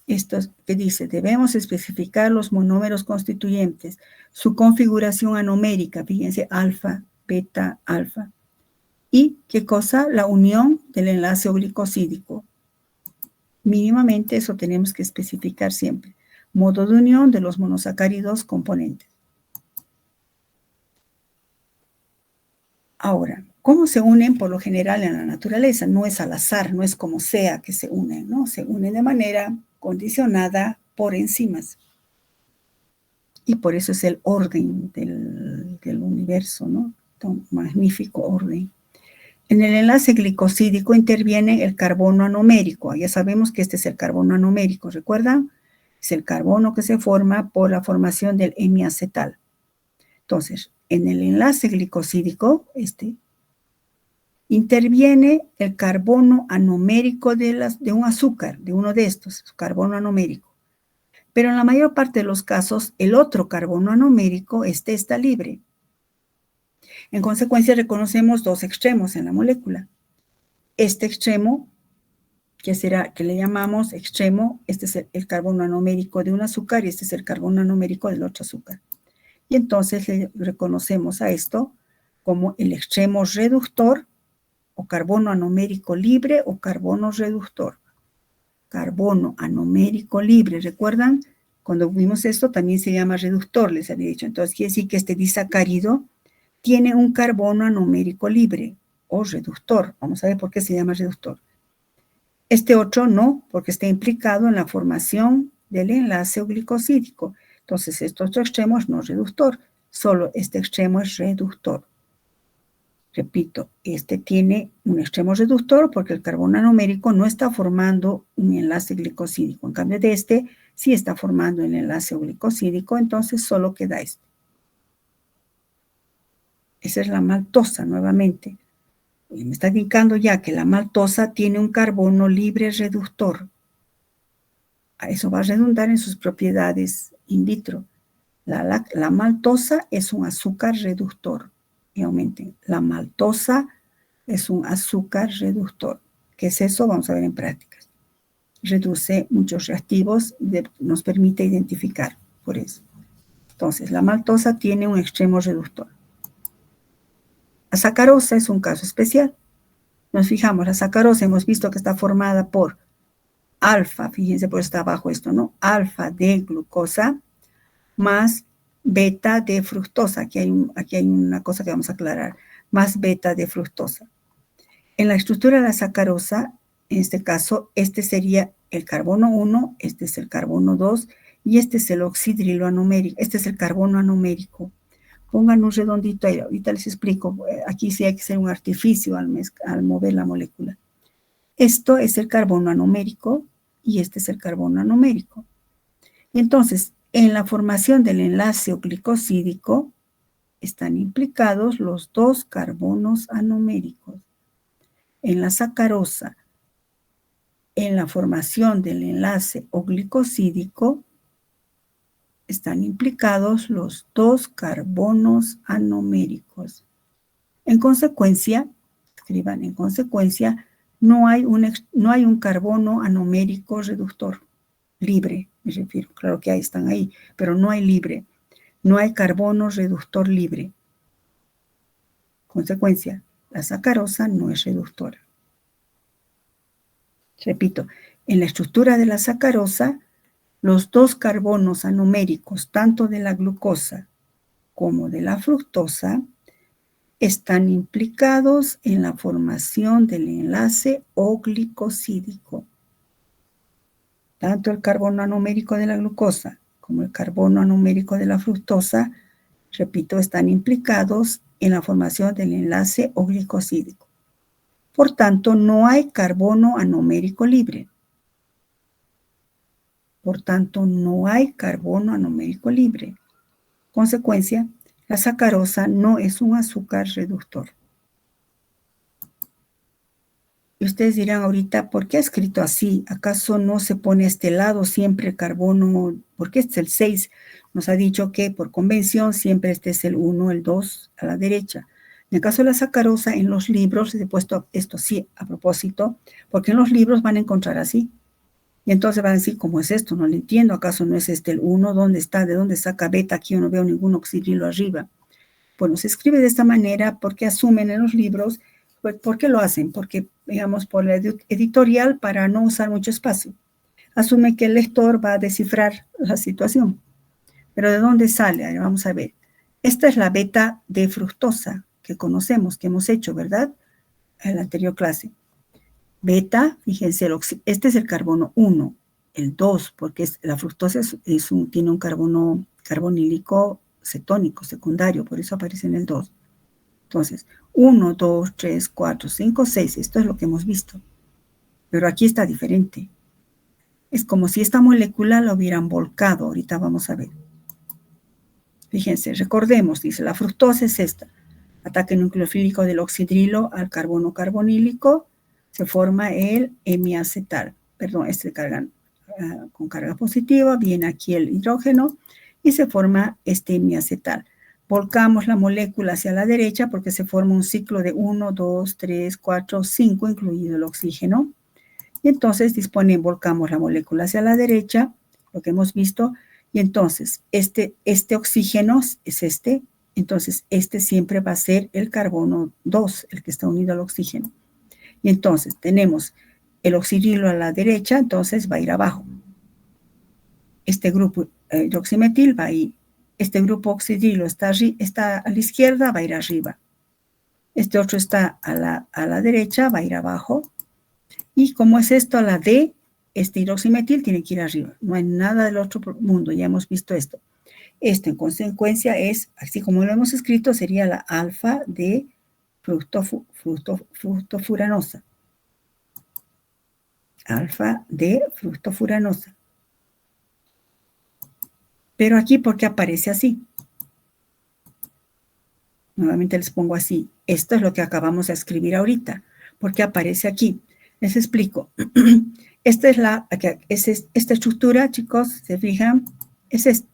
esto que dice, debemos especificar los monómeros constituyentes, su configuración anomérica, fíjense, alfa, beta, alfa. ¿Y qué cosa? La unión del enlace glicosídico. Mínimamente eso tenemos que especificar siempre. Modo de unión de los monosacáridos componentes. Ahora, ¿cómo se unen por lo general en la naturaleza? No es al azar, no es como sea que se unen, ¿no? Se unen de manera condicionada por enzimas. Y por eso es el orden del universo, ¿no? Un magnífico orden. En el enlace glicosídico interviene el carbono anomérico. Ya sabemos que este es el carbono anomérico, ¿recuerdan? Es el carbono que se forma por la formación del hemiacetal. Entonces, en el enlace glicosídico, interviene el carbono anomérico de un azúcar, de uno de estos, carbono anomérico. Pero en la mayor parte de los casos, el otro carbono anomérico está libre. En consecuencia, reconocemos 2 extremos en la molécula. Este extremo, que le llamamos extremo, este es el carbono anomérico de un azúcar y este es el carbono anomérico del otro azúcar. Y entonces le reconocemos a esto como el extremo reductor o carbono anomérico libre o carbono reductor. Carbono anomérico libre, ¿recuerdan? Cuando vimos esto también se llama reductor, les había dicho. Entonces quiere decir que este disacárido tiene un carbono anomérico libre o reductor. Vamos a ver por qué se llama reductor. Este otro no, porque está implicado en la formación del enlace glicosídico. Entonces este otro extremo es no reductor, solo este extremo es reductor. Repito, este tiene un extremo reductor porque el carbono anomérico no está formando un enlace glicosídico. En cambio de este, sí está formando el enlace glicosídico, entonces solo queda este. Esa es la maltosa nuevamente. Y me está indicando ya que la maltosa tiene un carbono libre reductor. A eso va a redundar en sus propiedades in vitro. La maltosa es un azúcar reductor. Y aumenten. La maltosa es un azúcar reductor. ¿Qué es eso? Vamos a ver en prácticas. Reduce muchos reactivos y nos permite identificar por eso. Entonces, la maltosa tiene un extremo reductor. La sacarosa es un caso especial. Nos fijamos, la sacarosa hemos visto que está formada por alfa, fíjense, por está abajo esto, ¿no? Alfa de glucosa más beta de fructosa. Aquí hay una cosa que vamos a aclarar. Más beta de fructosa. En la estructura de la sacarosa, en este caso, este sería el carbono 1, este es el carbono 2 y este es el oxidrilo anomérico. Este es el carbono anomérico. Pongan un redondito ahí, ahorita les explico. Aquí sí hay que hacer un artificio al mover la molécula. Esto es el carbono anomérico y este es el carbono anomérico. Y entonces, En la formación del enlace glicosídico están implicados los 2 carbonos anoméricos. En la sacarosa, en la formación del enlace glicosídico están implicados los 2 carbonos anoméricos. En consecuencia, escriban, en consecuencia, no hay un carbono anomérico reductor libre, me refiero, claro que están ahí, pero no hay libre, no hay carbono reductor libre. Consecuencia, la sacarosa no es reductora. Repito, en la estructura de la sacarosa, los 2 carbonos anoméricos, tanto de la glucosa como de la fructosa, están implicados en la formación del enlace glicosídico. Tanto el carbono anomérico de la glucosa como el carbono anomérico de la fructosa, repito, están implicados en la formación del enlace glicosídico. Por tanto, no hay carbono anomérico libre. Por tanto, no hay carbono anomérico libre. Consecuencia, la sacarosa no es un azúcar reductor. Y ustedes dirán ahorita, ¿por qué ha escrito así? ¿Acaso no se pone a este lado siempre el carbono? Porque este es el 6. Nos ha dicho que por convención siempre este es el 1, el 2 a la derecha. En el caso de la sacarosa, en los libros, les he puesto esto sí a propósito, porque en los libros van a encontrar así. Y entonces van a decir, ¿cómo es esto? No lo entiendo. ¿Acaso no es este el 1? ¿Dónde está? ¿De dónde saca beta? Aquí yo no veo ningún oxidrilo arriba. Bueno, se escribe de esta manera porque asumen en los libros. ¿Por qué lo hacen? Porque, digamos, por la editorial, para no usar mucho espacio. Asume que el lector va a descifrar la situación. Pero ¿de dónde sale? Ahora vamos a ver. Esta es la beta de fructosa que conocemos, que hemos hecho, ¿verdad? En la anterior clase. Beta, fíjense, este es el carbono 1, el 2, porque la fructosa tiene un carbono carbonílico cetónico secundario, por eso aparece en el 2. Entonces, 1, 2, 3, 4, 5, 6, esto es lo que hemos visto. Pero aquí está diferente. Es como si esta molécula la hubieran volcado, ahorita vamos a ver. Fíjense, recordemos, dice, la fructosa es esta. Ataque nucleofílico del oxidrilo al carbono carbonílico, se forma el hemiacetal. Perdón, con carga positiva, viene aquí el hidrógeno y se forma este hemiacetal. Volcamos la molécula hacia la derecha porque se forma un ciclo de 1, 2, 3, 4, 5, incluido el oxígeno. Y entonces volcamos la molécula hacia la derecha, lo que hemos visto, y entonces este oxígeno es este, entonces este siempre va a ser el carbono 2, el que está unido al oxígeno. Y entonces tenemos el oxidrilo a la derecha, entonces va a ir abajo. Este grupo hidroximetil va a ir. Este grupo oxidrilo está a la izquierda, va a ir arriba. Este otro está a la derecha, va a ir abajo. Y como es esto a la D, este hidroximetil tiene que ir arriba. No hay nada del otro mundo, ya hemos visto esto. Esto en consecuencia es, así como lo hemos escrito, sería la alfa de fructofuranosa. Alfa de fructofuranosa. Pero aquí, ¿por qué aparece así? Nuevamente les pongo así. Esto es lo que acabamos de escribir ahorita. ¿Por qué aparece aquí? Les explico. Esta es esta estructura, chicos, ¿se fijan? Es esta.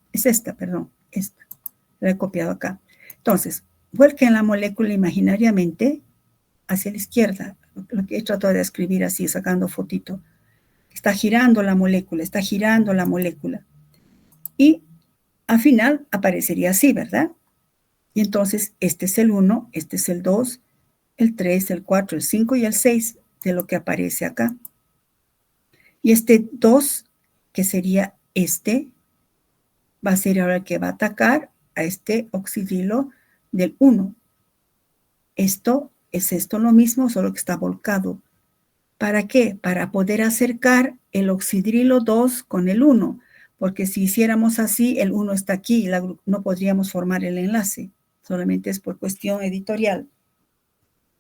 La he copiado acá. Entonces, vuelquen la molécula imaginariamente hacia la izquierda. Lo que he tratado de escribir así, sacando fotito. Está girando la molécula. Y al final aparecería así, ¿verdad? Y entonces este es el 1, este es el 2, el 3, el 4, el 5 y el 6 de lo que aparece acá. Y este 2, que sería este, va a ser ahora el que va a atacar a este oxidrilo del 1. Esto es lo mismo, solo que está volcado. ¿Para qué? Para poder acercar el oxidrilo 2 con el 1. Porque si hiciéramos así, el 1 está aquí y no podríamos formar el enlace. Solamente es por cuestión editorial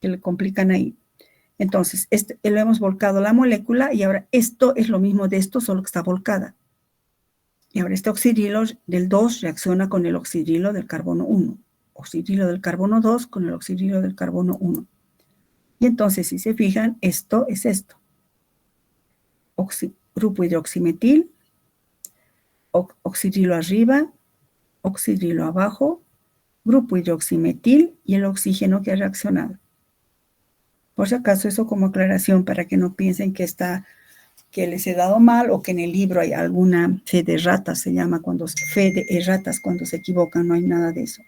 que le complican ahí. Entonces, lo hemos volcado la molécula y ahora esto es lo mismo de esto, solo que está volcada. Y ahora este oxidrilo del 2 reacciona con el oxidrilo del carbono 1. Oxidrilo del carbono 2 con el oxidrilo del carbono 1. Y entonces, si se fijan, esto es esto. Grupo hidroximetil, oxidrilo arriba, oxidrilo abajo, grupo hidroximetil y el oxígeno que ha reaccionado. Por si acaso, eso como aclaración para que no piensen que les he dado mal o que en el libro hay alguna fe de ratas, se llama fe de erratas cuando se equivocan, no hay nada de eso.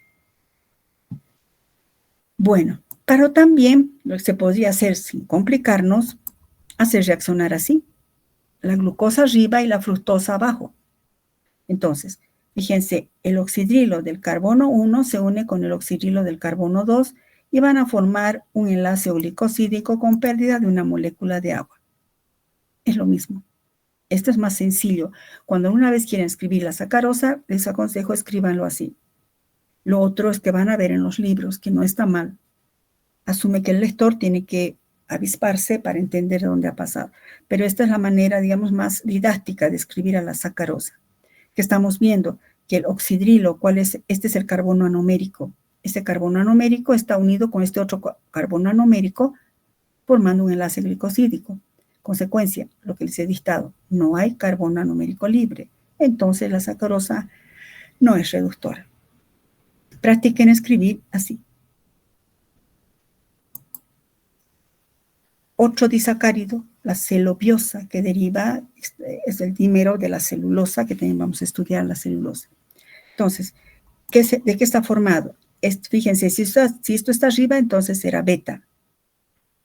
Bueno, pero también lo que se podría hacer sin complicarnos, hacer reaccionar así. La glucosa arriba y la fructosa abajo. Entonces, fíjense, el oxidrilo del carbono 1 se une con el oxidrilo del carbono 2 y van a formar un enlace glicosídico con pérdida de una molécula de agua. Es lo mismo. Esto es más sencillo. Cuando una vez quieren escribir la sacarosa, les aconsejo escríbanlo así. Lo otro es que van a ver en los libros, que no está mal. Asume que el lector tiene que avisparse para entender dónde ha pasado. Pero esta es la manera, digamos, más didáctica de escribir a la sacarosa. Que estamos viendo que el oxidrilo, este es el carbono anomérico. Este carbono anomérico está unido con este otro carbono anomérico formando un enlace glicosídico. Consecuencia, lo que les he dictado, no hay carbono anomérico libre. Entonces la sacarosa no es reductora. Practiquen escribir así. Otro disacárido, la celobiosa, que deriva, es el dímero de la celulosa, que también vamos a estudiar la celulosa. Entonces, ¿de qué está formado? Fíjense, si esto está arriba, entonces será beta.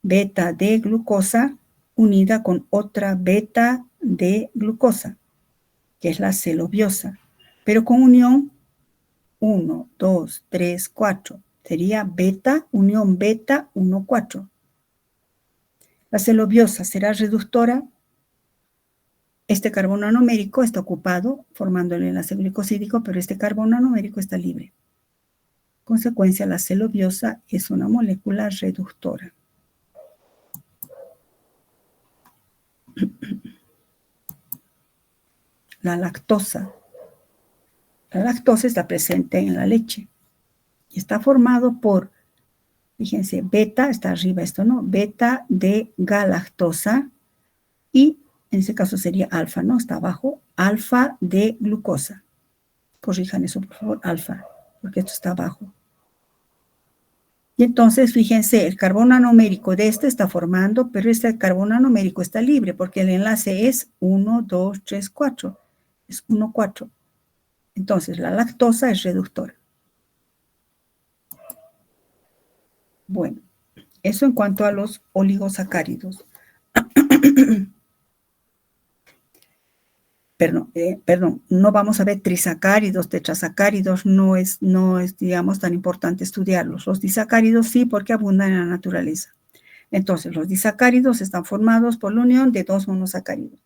Beta de glucosa unida con otra beta de glucosa, que es la celobiosa, pero con unión 1, 2, 3, 4. Sería beta, unión beta, 1, 4. La celobiosa será reductora. Este carbono anomérico está ocupado formando el enlace glicosídico, pero este carbono anomérico está libre. Consecuencia, la celobiosa es una molécula reductora. La lactosa. La lactosa está presente en la leche y está formado por, fíjense, beta, está arriba esto, ¿no? Beta de galactosa y en ese caso sería alfa, ¿no? Está abajo, alfa de glucosa. Corrijan eso, por favor, alfa, porque esto está abajo. Y entonces, fíjense, el carbono anomérico de este está formando, pero este carbono anomérico está libre porque el enlace es 1, 2, 3, 4. Es 1, 4. Entonces, la lactosa es reductora. Bueno, eso en cuanto a los oligosacáridos. Perdón, no vamos a ver trisacáridos, tetrasacáridos, no es, digamos, tan importante estudiarlos. Los disacáridos sí, porque abundan en la naturaleza. Entonces, los disacáridos están formados por la unión de dos monosacáridos.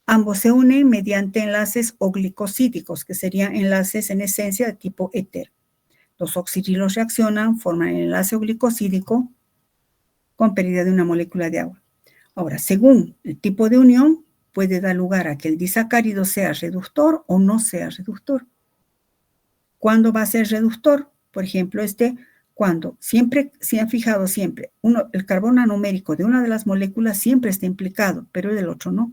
Ambos se unen mediante enlaces oglicosídicos, que serían enlaces en esencia de tipo éter. Los oxidrilos reaccionan, forman el enlace oglicosídico con pérdida de una molécula de agua. Ahora, según el tipo de unión, puede dar lugar a que el disacárido sea reductor o no sea reductor. ¿Cuándo va a ser reductor? Por ejemplo, cuando siempre, se han fijado siempre, el carbono anomérico de una de las moléculas siempre está implicado, pero del otro no.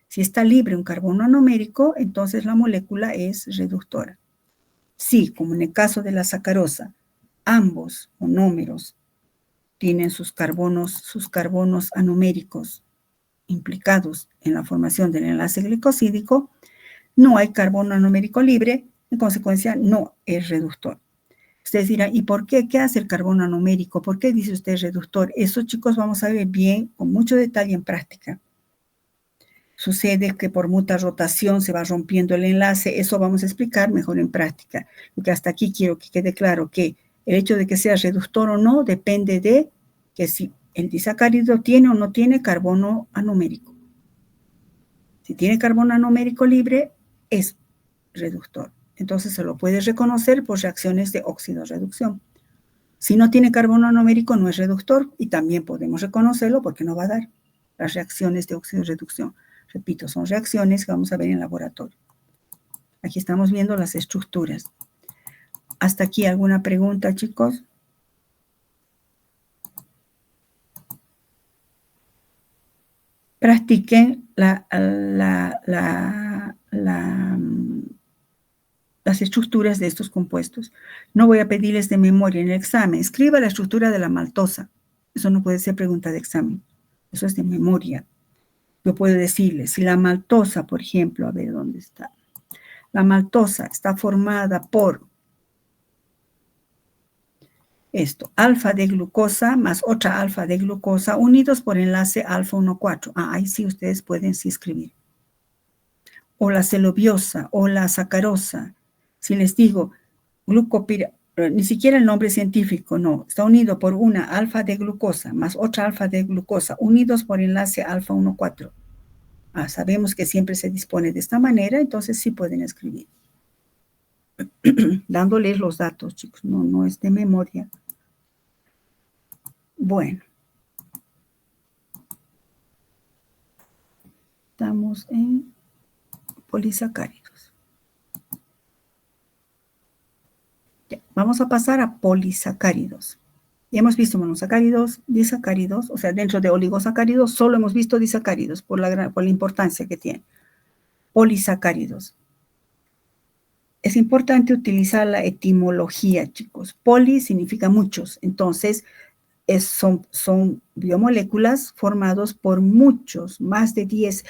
Si está libre un carbono anomérico, entonces la molécula es reductora. Sí, como en el caso de la sacarosa, ambos monómeros tienen sus carbonos anoméricos implicados en la formación del enlace glicosídico, no hay carbono anomérico libre, en consecuencia no es reductor. Ustedes dirán, ¿y por qué? ¿Qué hace el carbono anomérico? ¿Por qué dice usted reductor? Eso, chicos, vamos a ver bien, con mucho detalle en práctica. Sucede que por muta rotación se va rompiendo el enlace, eso vamos a explicar mejor en práctica. Lo que hasta aquí quiero que quede claro que el hecho de que sea reductor o no depende de que si el disacárido tiene o no tiene carbono anomérico. Si tiene carbono anomérico libre, es reductor. Entonces se lo puede reconocer por reacciones de óxido-reducción. Si no tiene carbono anomérico, no es reductor y también podemos reconocerlo porque no va a dar las reacciones de óxido-reducción. Repito, son reacciones que vamos a ver en laboratorio. Aquí estamos viendo las estructuras. ¿Hasta aquí alguna pregunta, chicos? Practiquen las estructuras de estos compuestos. No voy a pedirles de memoria en el examen. Escriba la estructura de la maltosa. Eso no puede ser pregunta de examen. Eso es de memoria. Yo puedo decirles, si la maltosa, por ejemplo, a ver dónde está. La maltosa está formada por esto, alfa de glucosa más otra alfa de glucosa unidos por enlace alfa 1,4. Ahí sí ustedes pueden sí escribir. O la celobiosa o la sacarosa. Si les digo ni siquiera el nombre científico, no. Está unido por una alfa de glucosa más otra alfa de glucosa unidos por enlace alfa 1,4. Sabemos que siempre se dispone de esta manera, entonces sí pueden escribir. Dándoles los datos, chicos, no es de memoria. Bueno. Estamos en polisacáridos. Ya, vamos a pasar a polisacáridos. Ya hemos visto monosacáridos, disacáridos, o sea, dentro de oligosacáridos solo hemos visto disacáridos por la importancia que tienen. Polisacáridos. Es importante utilizar la etimología, chicos. Poli significa muchos, entonces son biomoléculas formados por muchos, más de 10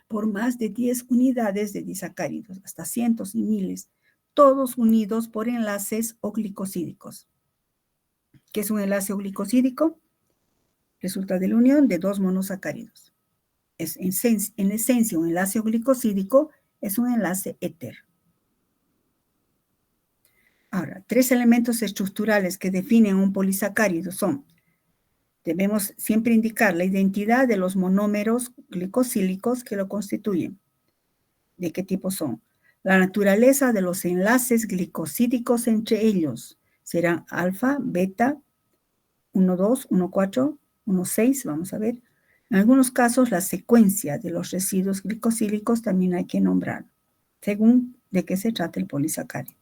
por más de 10 unidades de disacáridos, hasta cientos y miles, todos unidos por enlaces oglicosídicos. ¿Qué es un enlace oglicosídico? Resulta de la unión de dos monosacáridos. En esencia, un enlace oglicosídico es un enlace éter. Ahora, 3 elementos estructurales que definen un polisacárido son: debemos siempre indicar la identidad de los monómeros glicosílicos que lo constituyen. ¿De qué tipo son? La naturaleza de los enlaces glicosídicos entre ellos serán alfa, beta, 1,2, 1,4, 1,6, vamos a ver. En algunos casos, la secuencia de los residuos glicosílicos también hay que nombrar, según de qué se trata el polisacárido.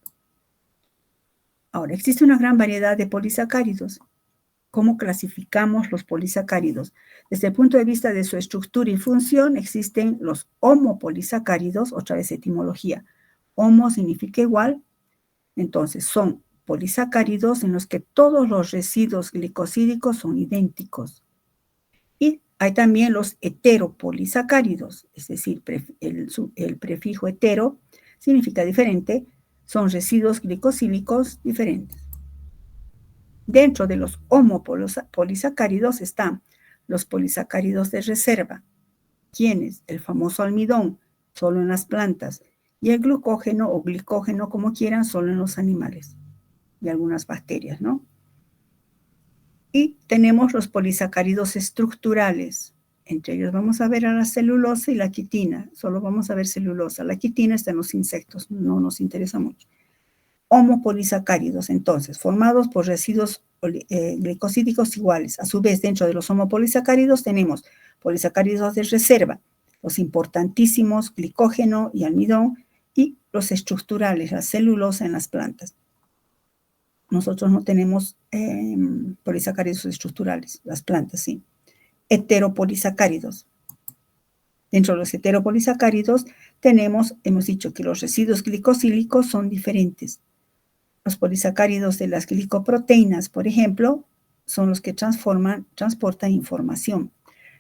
Ahora, existe una gran variedad de polisacáridos. ¿Cómo clasificamos los polisacáridos? Desde el punto de vista de su estructura y función, existen los homopolisacáridos, otra vez etimología. Homo significa igual, entonces son polisacáridos en los que todos los residuos glicosídicos son idénticos. Y hay también los heteropolisacáridos, es decir, el prefijo hetero significa diferente, son residuos glicosídicos diferentes. Dentro de los homopolisacáridos están los polisacáridos de reserva. ¿Quiénes? El famoso almidón, solo en las plantas, y el glucógeno o glicógeno, como quieran, solo en los animales y algunas bacterias, ¿no? Y tenemos los polisacáridos estructurales. Entre ellos vamos a ver a la celulosa y la quitina. Solo vamos a ver celulosa. La quitina está en los insectos, no nos interesa mucho. Homopolisacáridos, entonces, formados por residuos glicosídicos iguales. A su vez, dentro de los homopolisacáridos tenemos polisacáridos de reserva, los importantísimos glicógeno y almidón, y los estructurales, la celulosa en las plantas. Nosotros no tenemos polisacáridos estructurales, las plantas sí. Heteropolisacáridos. Dentro de los heteropolisacáridos hemos dicho que los residuos glicosílicos son diferentes. Los polisacáridos de las glicoproteínas, por ejemplo, son los que transportan información.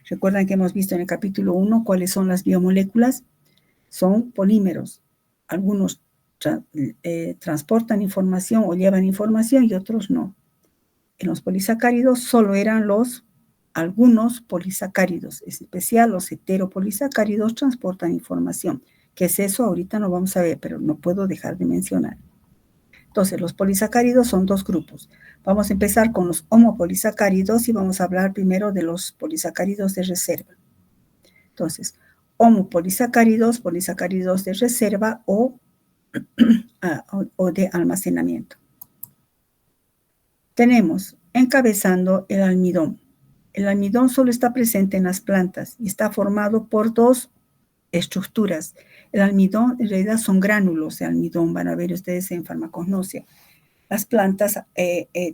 Recuerdan que hemos visto en el capítulo 1 cuáles son las biomoléculas. Son polímeros. Algunos transportan información o llevan información y otros no. En los polisacáridos solo eran algunos polisacáridos, en especial los heteropolisacáridos transportan información. ¿Qué es eso? Ahorita no vamos a ver, pero no puedo dejar de mencionar. Entonces, los polisacáridos son dos grupos. Vamos a empezar con los homopolisacáridos y vamos a hablar primero de los polisacáridos de reserva. Entonces, homopolisacáridos, polisacáridos de reserva o de almacenamiento. Tenemos encabezando el almidón. El almidón solo está presente en las plantas y está formado por dos estructuras. El almidón en realidad son gránulos de almidón, van a ver ustedes en farmacognosia. Las plantas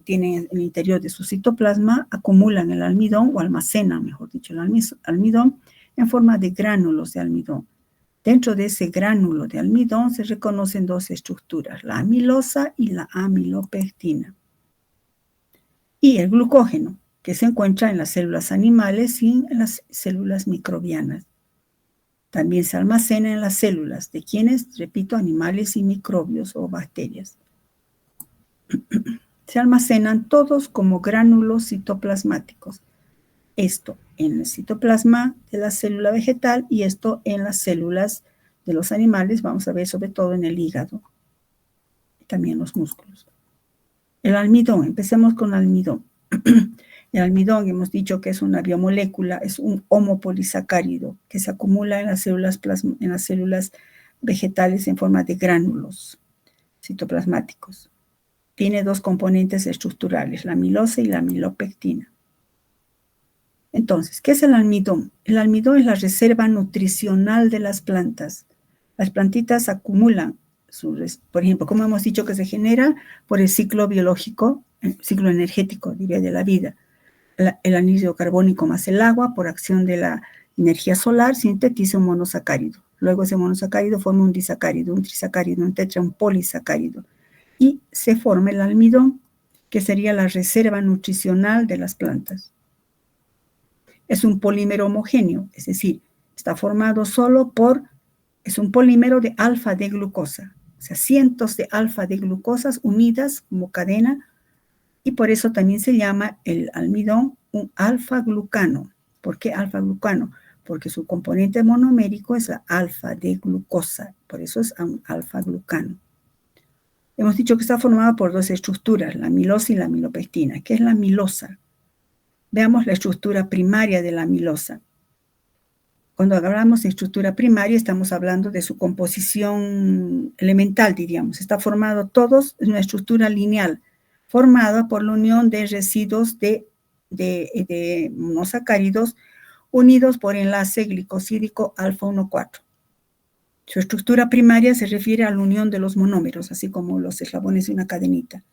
tienen en el interior de su citoplasma, acumulan el almidón o almacenan, mejor dicho, el almidón en forma de gránulos de almidón. Dentro de ese gránulo de almidón se reconocen dos estructuras, la amilosa y la amilopectina. Y el glucógeno, que se encuentra en las células animales y en las células microbianas. También se almacena en las células de quienes, repito, animales y microbios o bacterias. Se almacenan todos como gránulos citoplasmáticos. Esto en el citoplasma de la célula vegetal y esto en las células de los animales, vamos a ver sobre todo en el hígado y también los músculos. El almidón, empecemos con el almidón. El almidón hemos dicho que es una biomolécula, es un homopolisacárido que se acumula en las células vegetales en forma de gránulos citoplasmáticos. Tiene dos componentes estructurales, la amilosa y la amilopectina. Entonces, ¿qué es el almidón? El almidón es la reserva nutricional de las plantas. Las plantitas acumulan, por ejemplo, como hemos dicho que se genera por el ciclo biológico, el ciclo energético, diría, de la vida. El anhídrido carbónico más el agua, por acción de la energía solar, sintetiza un monosacárido. Luego ese monosacárido forma un disacárido, un trisacárido, un tetra, un polisacárido. Y se forma el almidón, que sería la reserva nutricional de las plantas. Es un polímero homogéneo, es decir, está formado solo es un polímero de alfa de glucosa, o sea, cientos de alfa de glucosas unidas como cadena, y por eso también se llama el almidón un alfa-glucano. ¿Por qué alfa-glucano? Porque su componente monomérico es la alfa de glucosa, por eso es un alfa-glucano. Hemos dicho que está formada por dos estructuras, la amilosa y la amilopectina. ¿Qué es la amilosa? Veamos la estructura primaria de la amilosa. Cuando hablamos de estructura primaria, estamos hablando de su composición elemental, diríamos. Está formado todos en una estructura lineal, formada por la unión de residuos de monosacáridos unidos por enlace glicosídico alfa-1,4. Su estructura primaria se refiere a la unión de los monómeros, así como los eslabones de una cadenita.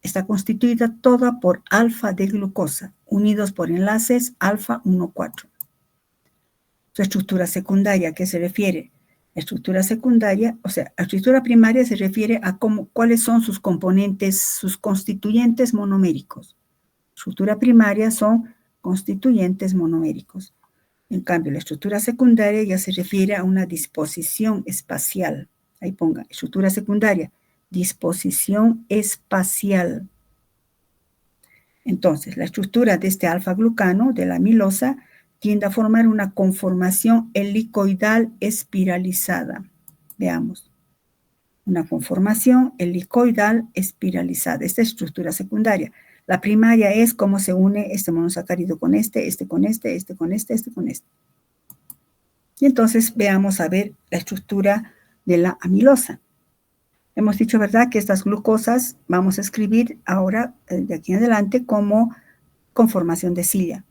Está constituida toda por alfa de glucosa, unidos por enlaces alfa-1,4. Su estructura secundaria, ¿a qué se refiere? La estructura secundaria, o sea, la estructura primaria se refiere a cuáles son sus componentes, sus constituyentes monoméricos. Estructura primaria son constituyentes monoméricos. En cambio, la estructura secundaria ya se refiere a una disposición espacial. Ahí ponga, estructura secundaria, disposición espacial. Entonces, la estructura de este alfa-glucano, de la amilosa, tiende a formar una conformación helicoidal espiralizada. Veamos. Una conformación helicoidal espiralizada. Esta es estructura secundaria. La primaria es cómo se une este monosacárido con este con este, este con este, este con este. Y entonces veamos a ver la estructura de la amilosa. Hemos dicho, ¿verdad?, que estas glucosas vamos a escribir ahora, de aquí en adelante, como conformación de silla.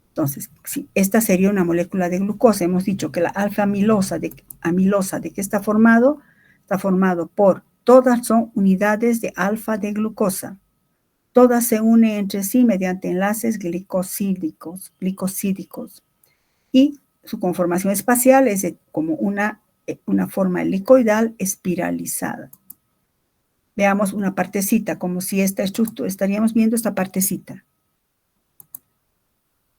Entonces, si esta sería una molécula de glucosa, hemos dicho que la alfa-amilosa, ¿de qué está formado? Está formado por, todas son unidades de alfa de glucosa. Todas se unen entre sí mediante enlaces glicosídicos. Y su conformación espacial es como una forma helicoidal espiralizada. Veamos una partecita, como si esta estructura, estaríamos viendo esta partecita.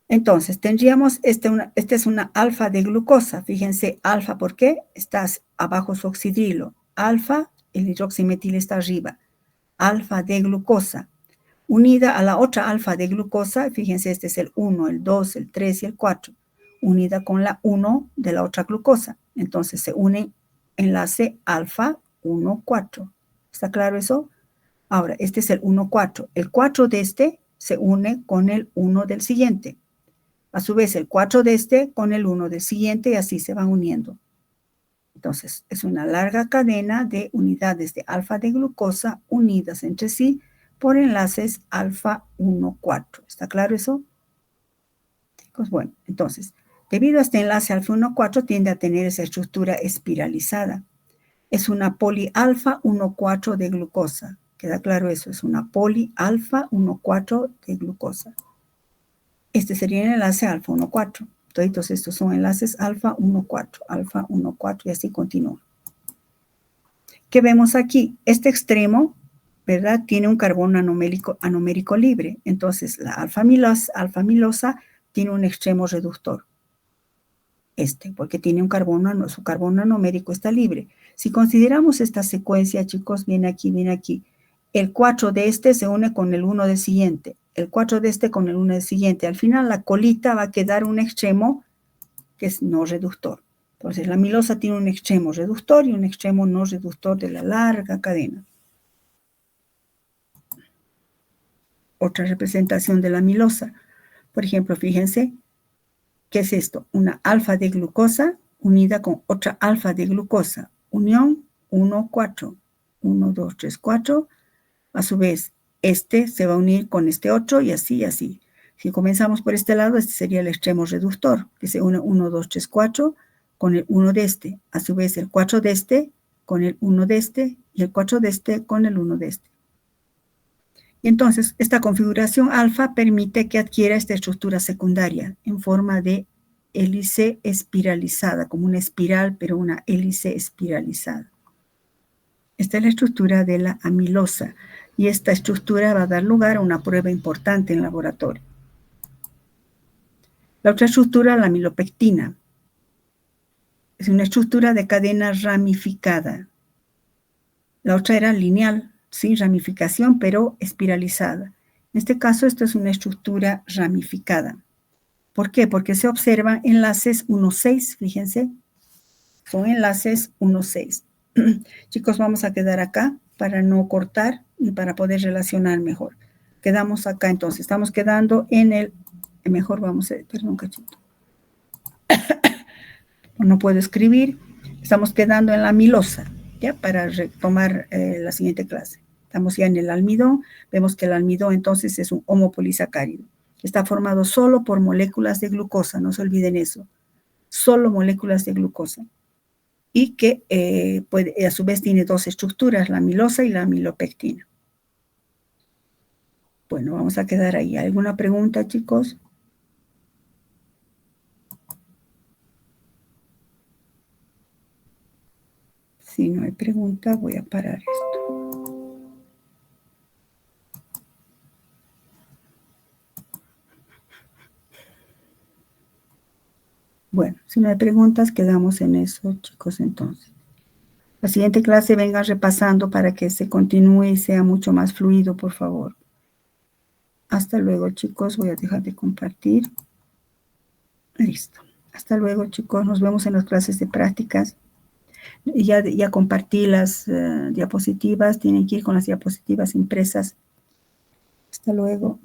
Entonces, tendríamos, esta es una alfa de glucosa. Fíjense, alfa, ¿por qué? Está abajo su oxidrilo. Alfa, el hidroximetil está arriba. Alfa de glucosa. Unida a la otra alfa de glucosa, fíjense, este es el 1, el 2, el 3 y el 4. Unida con la 1 de la otra glucosa. Entonces, se une enlace alfa 1,4. ¿Está claro eso? Ahora, este es el 1,4. El 4 de este se une con el 1 del siguiente. A su vez, el 4 de este con el 1 del siguiente y así se van uniendo. Entonces, es una larga cadena de unidades de alfa de glucosa unidas entre sí por enlaces alfa 1,4. ¿Está claro eso? Pues bueno, entonces, Debido a este enlace alfa 1,4 tiende a tener esa estructura espiralizada. Es una polialfa 1,4 de glucosa. ¿Queda claro eso? Es una polialfa 1,4 de glucosa. Este sería el enlace alfa 1,4. Todos estos son enlaces alfa 1,4 y así continúa. ¿Qué vemos aquí? Este extremo, ¿verdad? Tiene un carbono anomérico libre. Entonces, la alfa-amilosa tiene un extremo reductor. Porque tiene un carbono, su carbono anomérico está libre. Si consideramos esta secuencia, chicos, viene aquí. El 4 de este se une con el 1 del siguiente. El 4 de este con el 1 del siguiente. Al final, la colita va a quedar un extremo que es no reductor. Entonces, la amilosa tiene un extremo reductor y un extremo no reductor de la larga cadena. Otra representación de la amilosa. Por ejemplo, fíjense, ¿qué es esto? Una alfa de glucosa unida con otra alfa de glucosa. Unión 1, 4. 1, 2, 3, 4. A su vez, este se va a unir con este otro y así y así. Si comenzamos por este lado, este sería el extremo reductor, que se une 1, 2, 3, 4 con el 1 de este. A su vez, el 4 de este con el 1 de este y el 4 de este con el 1 de este. Y entonces, esta configuración alfa permite que adquiera esta estructura secundaria en forma de hélice espiralizada, como una espiral, pero una hélice espiralizada. Esta es la estructura de la amilosa y esta estructura va a dar lugar a una prueba importante en laboratorio. La otra estructura, la amilopectina, es una estructura de cadena ramificada. La otra era lineal, sin ramificación, pero espiralizada. En este caso, esto es una estructura ramificada. ¿Por qué? Porque se observan enlaces 1,6, fíjense. Son enlaces 1,6. Chicos, vamos a quedar acá para no cortar y para poder relacionar mejor. Quedamos acá, entonces. Estamos quedando en el... Mejor vamos a... Perdón, cachito. No puedo escribir. Estamos quedando en la amilosa, ¿ya? Para retomar la siguiente clase. Estamos ya en el almidón. Vemos que el almidón, entonces, es un homopolisacárido. Está formado solo por moléculas de glucosa. No se olviden eso. Solo moléculas de glucosa. Y que a su vez tiene dos estructuras, la amilosa y la amilopectina. Bueno, vamos a quedar ahí. ¿Alguna pregunta, chicos? Si no hay pregunta, voy a parar esto. Bueno, si no hay preguntas, quedamos en eso, chicos, entonces. La siguiente clase vengan repasando para que se continúe y sea mucho más fluido, por favor. Hasta luego, chicos. Voy a dejar de compartir. Listo. Hasta luego, chicos. Nos vemos en las clases de prácticas. Ya compartí las diapositivas. Tienen que ir con las diapositivas impresas. Hasta luego.